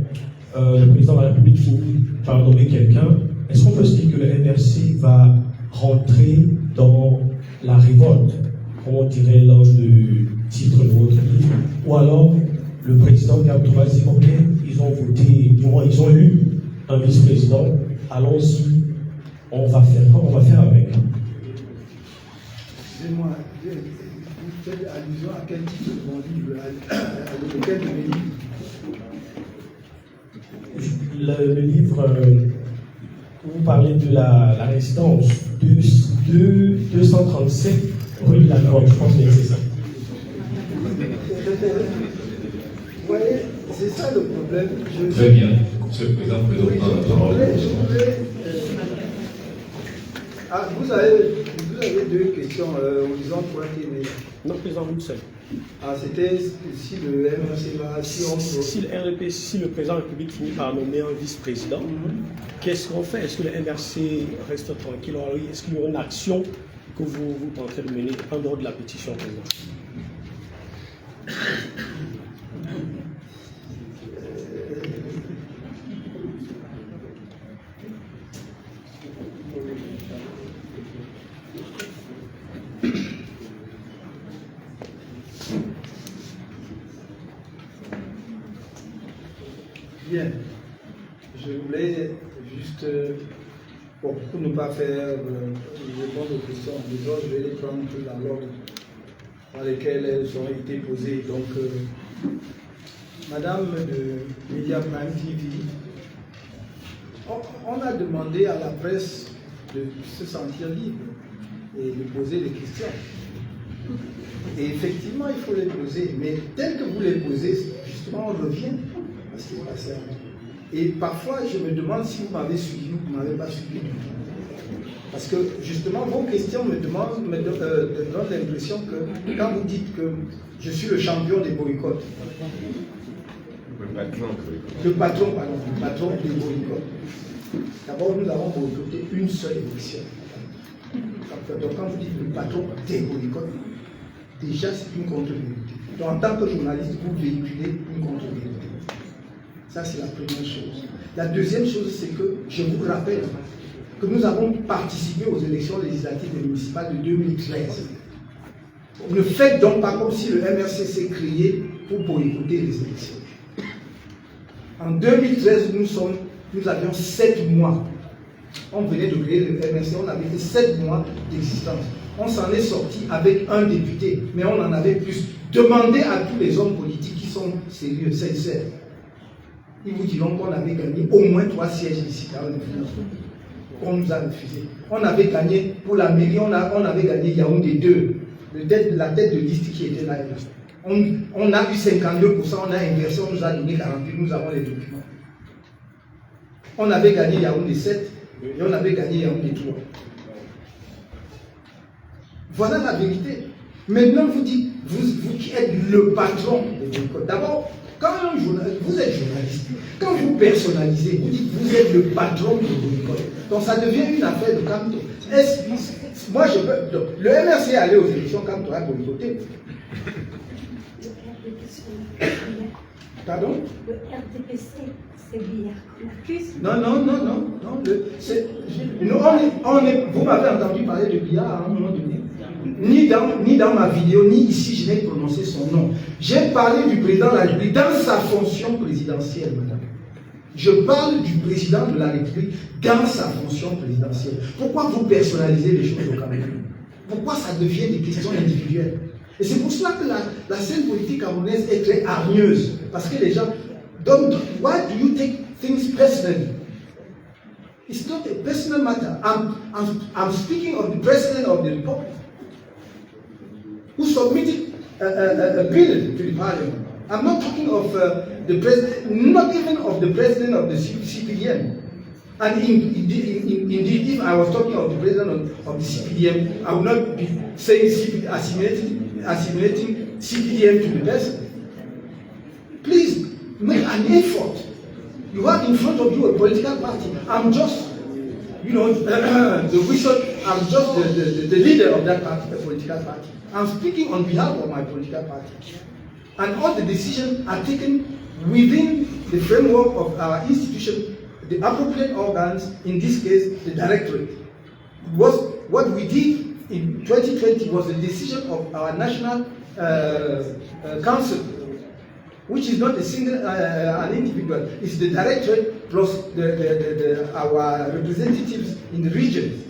le président de la République finit par nommer quelqu'un, est-ce qu'on peut se dire que le MRC va rentrer dans la révolte, comme on dirait lors du titre de votre livre, ou alors le président Gabtoura dit ok, ils ont voté, ils ont élu un vice-président, allons-y, on va faire avec. Excusez-moi, vous faites allusion à quel titre de mon livre, à lequel de mes livres? Le livre, vous parlez de la résidence 237 rue de la Grotte, je pense que c'est ça. Vous voyez, c'est ça le problème. Très bien. Monsieur le Président, prendre la parole. Vous avez deux questions. Horizon 3 TV. Non, président, une seule. C'était si le MRC va... Si le président de la République finit par nommer un vice-président, qu'est-ce qu'on fait? Est-ce que le MRC reste tranquille? Est-ce qu'il y a une action que vous tenterez de mener en dehors de la pétition, président? Bien. Je voulais juste, pour ne pas faire répondre aux questions en disant, je vais les prendre dans l'ordre dans lesquels elles ont été posées. Donc, Madame de Media Prime TV, on a demandé à la presse de se sentir libre et de poser des questions. Et effectivement, il faut les poser, mais tel que vous les posez, justement, on revient à ce qui est passé avant. Et parfois, je me demande si vous m'avez suivi ou vous ne m'avez pas suivi. Parce que, justement, vos questions me donnent l'impression que, quand vous dites que je suis le champion des boycotts, le patron des boycotts. D'abord, nous avons boycotté une seule élection. Donc, quand vous dites le patron des boycotts, déjà, c'est une contre-vérité. Donc, en tant que journaliste, vous véhiculez une contre-vérité. Ça, c'est la première chose. La deuxième chose, c'est que je vous rappelle que nous avons participé aux élections législatives et municipales de 2013. Ne faites donc pas comme si le MRC s'est créé pour boycotter les élections. En 2013, nous avions 7 mois. On venait de créer le MRC, on avait 7 mois d'existence. On s'en est sorti avec un député, mais on en avait plus. Demandez à tous les hommes politiques qui sont sérieux, sincères. Ils vous diront qu'on avait gagné au moins 3 sièges ici dans le village. On nous a refusé. On avait gagné pour la mairie, on avait gagné Yaoundé 2, la tête de liste qui était là. On a eu 52%, on a inversé, on nous a donné 48%, nous avons les documents. On avait gagné Yaoundé 7 et on avait gagné Yaoundé 3. Voilà la vérité. Maintenant, vous dites, vous qui êtes le patron des boycotts, d'abord, quand vous êtes journaliste, quand vous personnalisez, vous dites vous êtes le patron du boycott. Donc ça devient une affaire de Camto. Moi, le MRC est allé aux élections, Camto a boycotté. Pardon? Le RDPC, c'est bien qu'on accuse. Non. Vous m'avez entendu parler de Biya à un moment donné. Ni dans ma vidéo, ni ici, je n'ai prononcé son nom. J'ai parlé du président de la République dans sa fonction présidentielle, madame. Je parle du président de la République dans sa fonction présidentielle. Pourquoi vous personnalisez les choses au Cameroun? Pourquoi ça devient des questions individuelles? Et c'est pour cela que la scène politique camerounaise est très hargneuse. Parce que les gens, why do you take things personally? It's not a personal matter. I'm speaking of the president of the republic. who submitted a bill to the parliament. I'm not talking of the president, not even of the president of the CPDM. And indeed, if I was talking of the president of the CPDM, I would not be saying assimilating CPDM to the person. Please make an effort. You have in front of you a political party. I'm just, I'm just the leader of that party, the political party. I'm speaking on behalf of my political party. And all the decisions are taken within the framework of our institution, the appropriate organs, in this case, the directorate. What we did in 2020 was the decision of our National Council, which is not a single an individual, it's the directorate plus our representatives in the regions.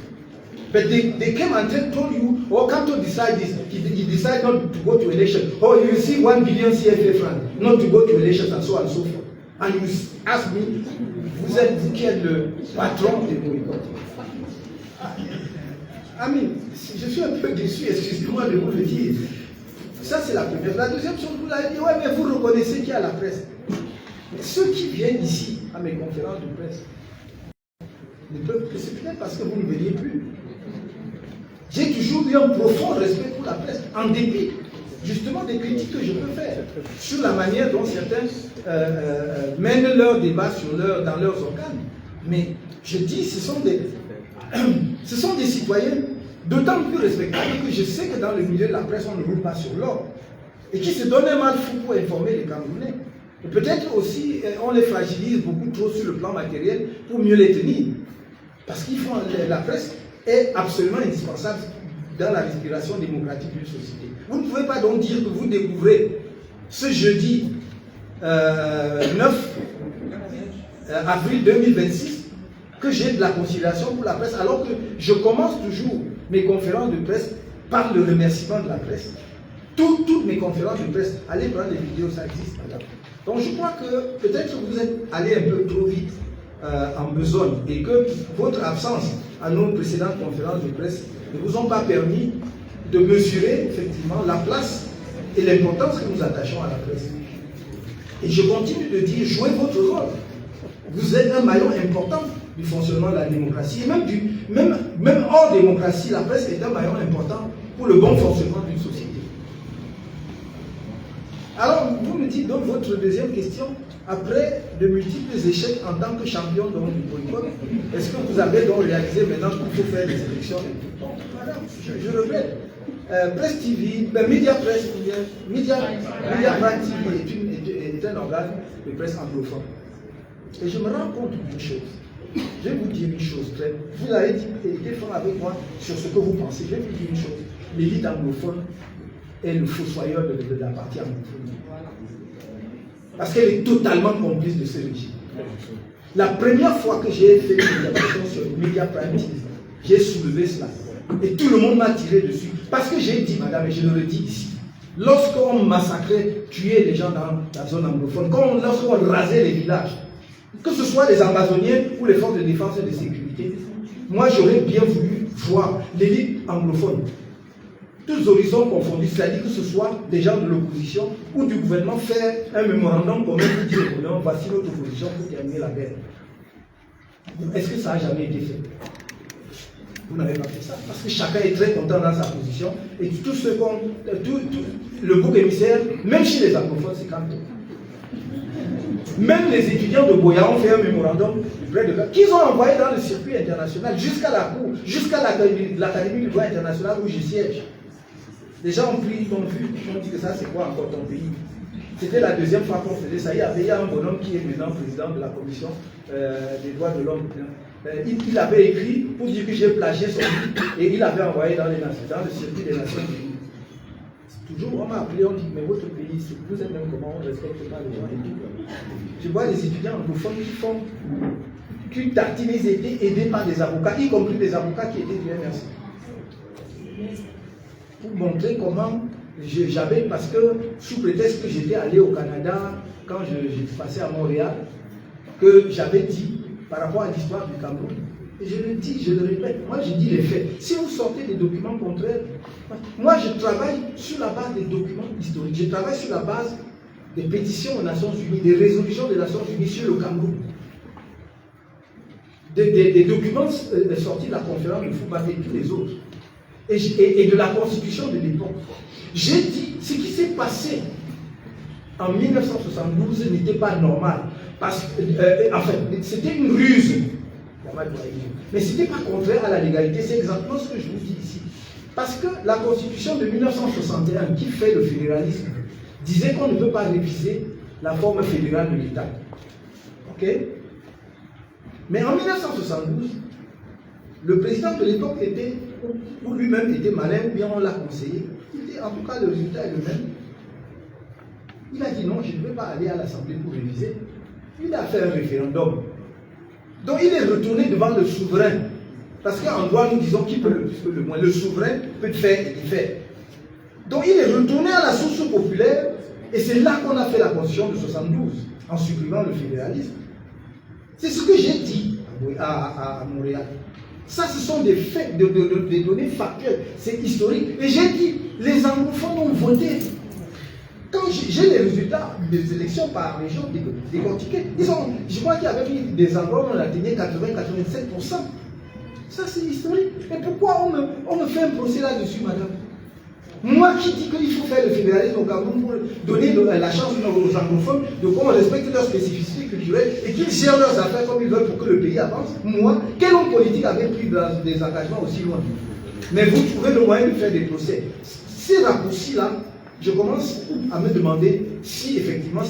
But they came and told you, oh, come to decide this. He decided not to go to election. Or you receive 1 billion CFA francs, not to go to elections, and so on and so forth. And you ask me, vous êtes vous qui êtes le patron des boycotts. I mean, je suis un peu déçu, excusez-moi de vous le dire. Ça, c'est la première. La deuxième chose, vous l'avez dit, ouais, mais vous reconnaissez qu'il y a la presse. Mais ceux qui viennent ici, à mes conférences de presse, ne peuvent que c'est peut-être parce que vous ne veniez plus. J'ai toujours eu un profond respect pour la presse, en dépit justement des critiques que je peux faire sur la manière dont certains mènent leurs débats dans leurs organes. Mais je dis, ce sont des citoyens d'autant plus respectables que je sais que dans le milieu de la presse, on ne roule pas sur l'or. Et qui se donnent un mal fou pour informer les Camerounais. Et peut-être aussi, on les fragilise beaucoup trop sur le plan matériel pour mieux les tenir. Parce qu'ils font la presse est absolument indispensable dans la respiration démocratique d'une société. Vous ne pouvez pas donc dire que vous découvrez ce jeudi 9 avril 2026 que j'ai de la considération pour la presse, alors que je commence toujours mes conférences de presse par le remerciement de la presse. Toutes mes conférences de presse, allez prendre les vidéos, ça existe, madame. Donc je crois que peut-être que vous êtes allé un peu trop vite en besogne et que votre absence à nos précédentes conférences de presse ne vous ont pas permis de mesurer effectivement la place et l'importance que nous attachons à la presse. Et je continue de dire, jouez votre rôle. Vous êtes un maillon important du fonctionnement de la démocratie. Et même hors démocratie, la presse est un maillon important pour le bon fonctionnement d'une société. Alors, vous me dites donc votre deuxième question, après de multiples échecs en tant que champion du boycott, est-ce que vous avez donc réalisé maintenant qu'il faut faire des élections? Bon, madame, je regrette. Presse TV, Média Presse, Média Presse TV est un organe de presse anglophone. Et je me rends compte d'une chose. Je vais vous dire une chose. Vous avez été franc avec moi sur ce que vous pensez. Je vais vous dire une chose. L'élite anglophone est le fossoyeur de la partie anglophone. Parce qu'elle est totalement complice de ce régime. La première fois que j'ai fait une intervention sur Media Prime TV, j'ai soulevé cela. Et tout le monde m'a tiré dessus. Parce que j'ai dit, madame, et je le redis ici, lorsqu'on massacrait, tuait les gens dans la zone anglophone, lorsqu'on rasait les villages, que ce soit les Amazoniens ou les forces de défense et de sécurité, moi j'aurais bien voulu voir l'élite anglophone, tous horizons confondus, c'est-à-dire que ce soit des gens de l'opposition ou du gouvernement, faire un mémorandum commun pour dire au gouvernement, voici notre position pour terminer la guerre. Est-ce que ça n'a jamais été fait? Vous n'avez pas fait ça, parce que chacun est très content dans sa position, et tout le bouc émissaire, même chez les anglophones, c'est quand même. Même les étudiants de Boya ont fait un mémorandum qu'ils ont envoyé dans le circuit international, jusqu'à la Cour, jusqu'à l'Académie du droit international où je siège. Les gens ont vu, ont dit que ça c'est quoi encore ton pays? C'était la deuxième fois qu'on faisait ça. Il y a un bonhomme qui est maintenant président de la commission des droits de l'homme. Il avait écrit pour dire que j'ai plagié son livre et il avait envoyé dans le circuit des Nations Unies. Toujours, on m'a appelé, on dit, mais votre pays, vous êtes même comment, on ne respecte pas les gens et tout. Je vois les étudiants anglophones qui tartinent, ils étaient aidés par des avocats, y compris des avocats qui étaient du MRC. Pour montrer comment j'avais, parce que sous prétexte que j'étais allé au Canada, quand j'étais passé à Montréal, que j'avais dit, par rapport à l'histoire du Cameroun, Et je le dis, je le répète, moi je dis les faits. Si vous sortez des documents contraires, moi je travaille sur la base des documents historiques, je travaille sur la base des pétitions aux Nations Unies, des résolutions des Nations Unies sur le Cameroun. Des documents sortis de la conférence de Fouba et tous les autres. Et de la constitution de l'époque. J'ai dit, ce qui s'est passé en 1972 n'était pas normal. Parce que, enfin, c'était une ruse. Mais ce n'était pas contraire à la légalité, c'est exactement ce que je vous dis ici. Parce que la constitution de 1961, qui fait le fédéralisme, disait qu'on ne peut pas réviser la forme fédérale de l'État. Ok? Mais en 1972, le président de l'époque était, ou lui-même était malin, ou bien on l'a conseillé. En tout cas, le résultat est le même. Il a dit non, je ne vais pas aller à l'Assemblée pour réviser. Il a fait un référendum. Donc il est retourné devant le souverain. Parce qu'en droit, nous disons qui peut le plus, peut le moins. Le souverain peut faire et défaire. Donc il est retourné à la source populaire, et c'est là qu'on a fait la constitution de 72, en supprimant le fédéralisme. C'est ce que j'ai dit à Montréal. Ça, ce sont des faits, des données factuelles, c'est historique. Et j'ai dit, les anglophones ont voté. Quand j'ai les résultats des élections par région décortiqués, je crois qu'il y avait des endroits où on atteignait 80-87%. Ça, c'est historique. Et pourquoi on me fait un procès là-dessus, madame? Moi qui dis qu'il faut faire le fédéralisme au Cameroun pour donner la chance aux anglophones de qu'on respecte leurs spécificités culturelles et qu'ils gèrent leurs affaires comme ils veulent pour que le pays avance. Moi, quel homme politique avait pris des engagements aussi loin? Mais vous trouvez le moyen de faire des procès. Ces raccourcis-là, je commence à me demander si effectivement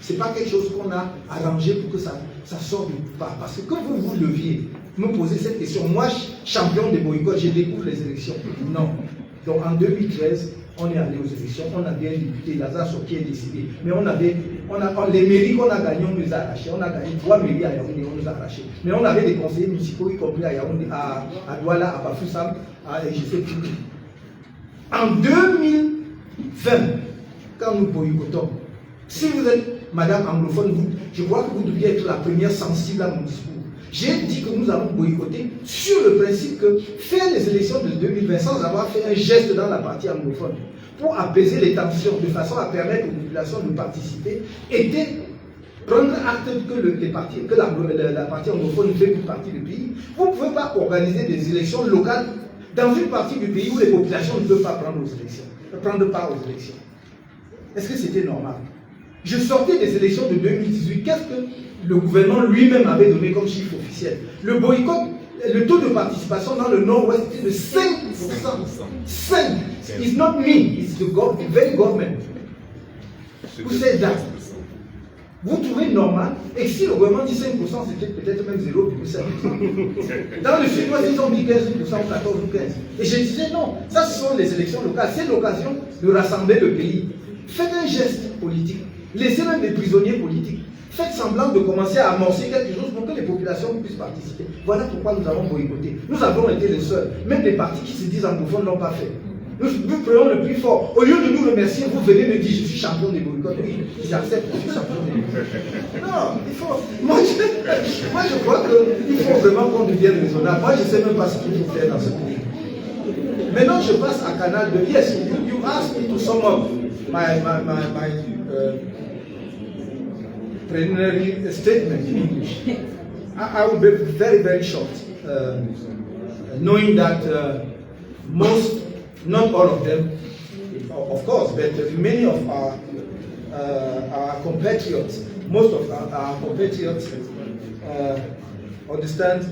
c'est pas quelque chose qu'on a arrangé pour que ça sorte du pas. Parce que quand vous leviez, me posez cette question, moi, champion des boycotts, je découvre les élections. Non. Donc en 2013, on est allé aux élections, on a bien député, Lazare qui est décidé. Mais les mairies qu'on a gagnés, on nous a arrachés. On a gagné 3 mairies à Yaoundé, on nous a arrachés. Mais on avait des conseillers municipaux, y compris à Yaoundé, à Douala, à Bafoussam, je sais plus. En 2020, quand nous boycottons, si vous êtes madame anglophone, je crois que vous deviez être la première sensible à mon discours. J'ai dit que nous allons boycotter sur le principe que faire les élections de 2020 sans avoir fait un geste dans la partie anglophone pour apaiser les tensions de façon à permettre aux populations de participer était prendre acte que la partie anglophone ne fait plus partie du pays. Vous ne pouvez pas organiser des élections locales dans une partie du pays où les populations ne peuvent pas prendre part aux élections. Est-ce que c'était normal? Je sortais des élections de 2018. Qu'est-ce que le gouvernement lui-même avait donné comme chiffre officiel? Le boycott, le taux de participation dans le nord-ouest était de 5%. 5%. It's not me, it's the very government. Who said that? Vous trouvez normal? Et si le gouvernement dit 5%, c'était peut-être même 0,5%. Dans le sud-ouest, ils ont dit 15%, 14 ou 15%. Et je disais non, ça ce sont les élections locales. C'est l'occasion de rassembler le pays. Faites un geste politique. Laissez même des prisonniers politiques. Faites semblant de commencer à amorcer quelque chose pour que les populations puissent participer. Voilà pourquoi nous avons boycotté. Nous avons été les seuls. Même les partis qui se disent anglophones n'ont pas fait. Nous prenons le plus fort. Au lieu de nous remercier, vous venez me dire je suis champion des boycotts. Oui, j'accepte, je suis champion des boycotts. Non, il faut. Moi, je crois qu'il faut vraiment qu'on devienne raisonnable. Moi, je ne sais même pas ce qu'il faut faire dans ce pays. Maintenant, je passe à Canal 2. Yes, you asked me to sum up my preliminary statement in English. I will be very, very short, knowing that most, not all of them, of course, but many of our compatriots, most of our compatriots understand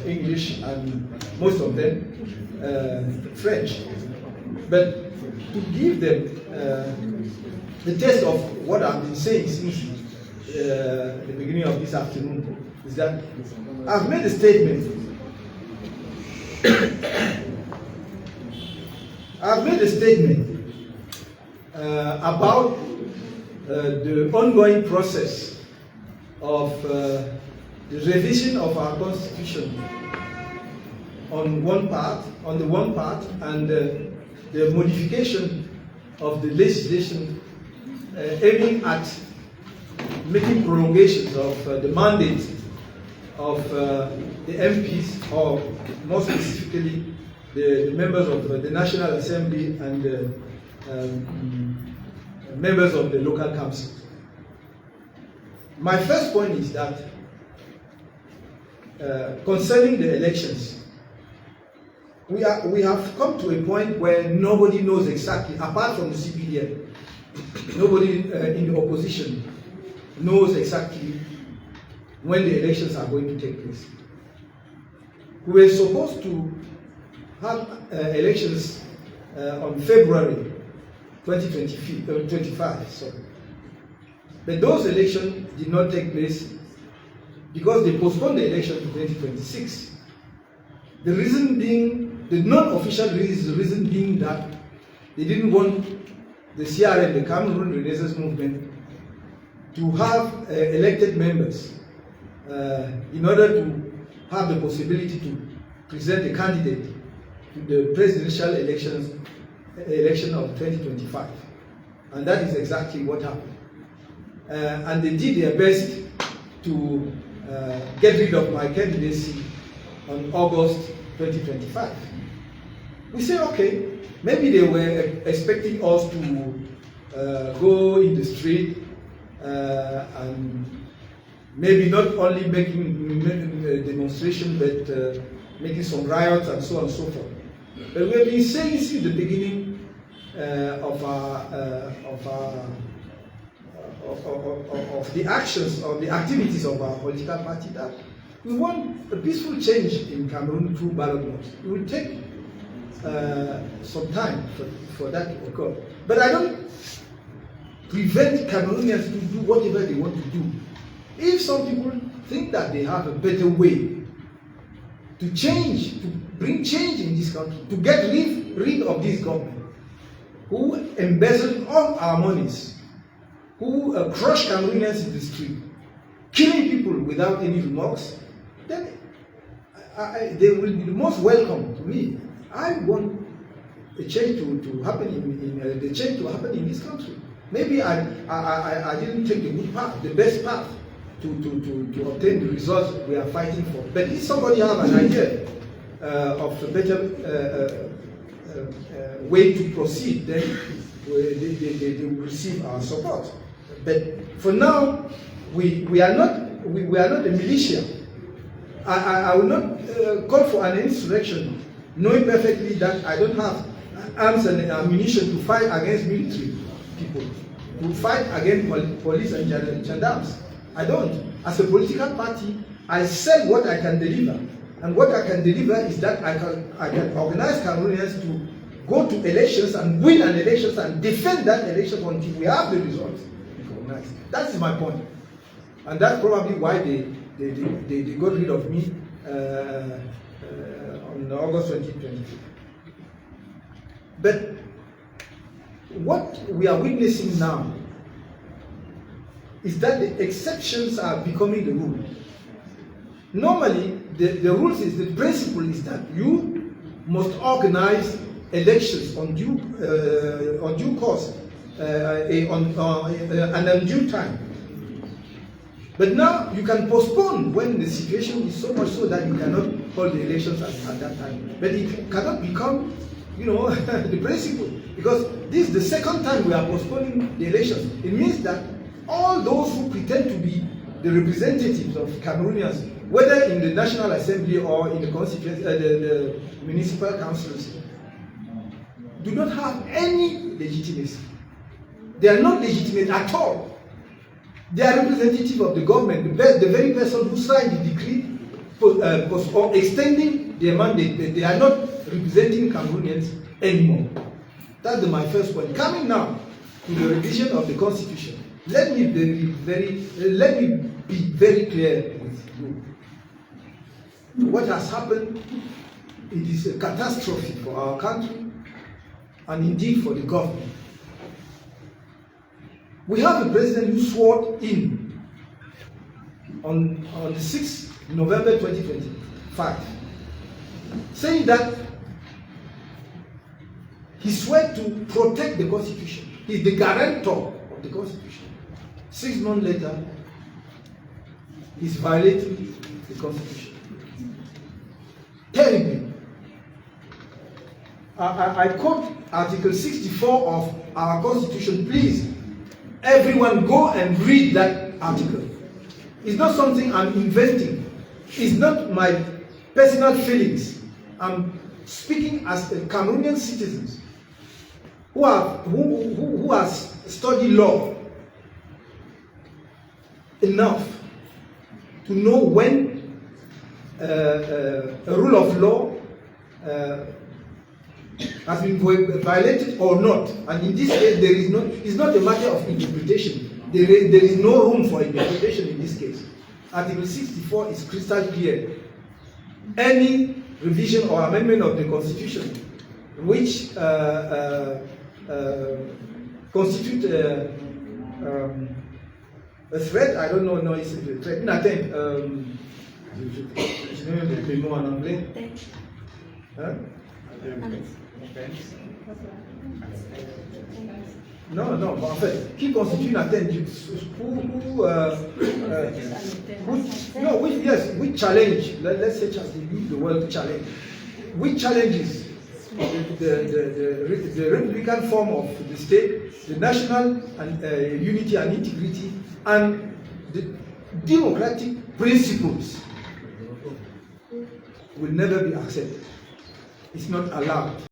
English and most of them French. But to give them the taste of what I've been saying since the beginning of this afternoon is that I've made a statement. I've made a statement about the ongoing process of the revision of our constitution on the one part, and the modification of the legislation aiming at making prolongations of the mandate of the MPs, or more specifically, the members of the National Assembly and the members of the local council. My first point is that concerning the elections, we have come to a point where nobody knows exactly, apart from the CPDM, nobody in the opposition knows exactly when the elections are going to take place. We were supposed to have elections on February 2025, sorry. But those elections did not take place because they postponed the election to 2026. The reason being, the non-official reason being that they didn't want the CRM, the Cameroon Renaissance Movement, to have elected members in order to have the possibility to present a candidate to the presidential election of 2025. And that is exactly what happened. And they did their best to get rid of my candidacy on August 2025. We say, okay, maybe they were expecting us to go in the street and maybe not only making a demonstration, but making some riots and so on and so forth. But we have been saying since the beginning of the actions, of the activities of our political party, that we want a peaceful change in Cameroon through ballot votes. It will take some time for that to occur. But I don't prevent Cameroonians to do whatever they want to do. If some people think that they have a better way to change, to bring change in this country, to get rid of this government, who embezzle all our monies, who crush Cameroonians in the street, killing people without any remorse, then they will be the most welcome to me. I want a change to happen the change to happen in this country. Maybe I didn't take the good path, the best path to obtain the results we are fighting for. But if somebody have an idea of a better way to proceed, then they will receive our support. But for now, we are not a militia. I will not call for an insurrection, knowing perfectly that I don't have arms and ammunition to fight against military people, to fight against police and gendarmes. I don't. As a political party, I said what I can deliver. And what I can deliver is that I can organize Cameroonians to go to elections and win an election and defend that election until we have the results recognized. That is my point. And that's probably why they got rid of me on August 2020. But what we are witnessing now is that the exceptions are becoming the rule. Normally, the rules is, the principle is that you must organize elections on due course and on due time. But now you can postpone when the situation is so much so that you cannot hold the elections at that time. But it cannot become, the principle, because this is the second time we are postponing the elections. It means that all those who pretend to be the representatives of Cameroonians, whether in the National Assembly or in the the municipal councils, do not have any legitimacy. They are not legitimate at all. They are representative of the government, the very person who signed the decree for extending their mandate. But they are not representing Cameroonians anymore. That's my first point. Coming now to the revision of the constitution, let me be very clear with you. What has happened, it is a catastrophe for our country and indeed for the government. We have a president who swore in on the 6th November 2025, saying that he swore to protect the Constitution. He's the guarantor of the Constitution. 6 months later, he's violating the Constitution. Terribly. I quote Article 64 of our Constitution. Please, everyone go and read that article. It's not something I'm inventing. It's not my personal feelings. I'm speaking as a Cameroonian citizens who has studied law enough to know when a rule of law has been violated or not. And in this case, it's not a matter of interpretation. There is no room for interpretation in this case. Article 64 is crystal clear. Any revision or amendment of the Constitution which constitute a threat, I don't know, no, it's a threat, une atteinte, je mets le mot en anglais. Hein? Non, non, en fait, qui constitue une atteinte we challenge, let's say use the word challenge. We challenges the republican form of the state, the national unity and integrity, and the democratic principles will never be accepted. It's not allowed.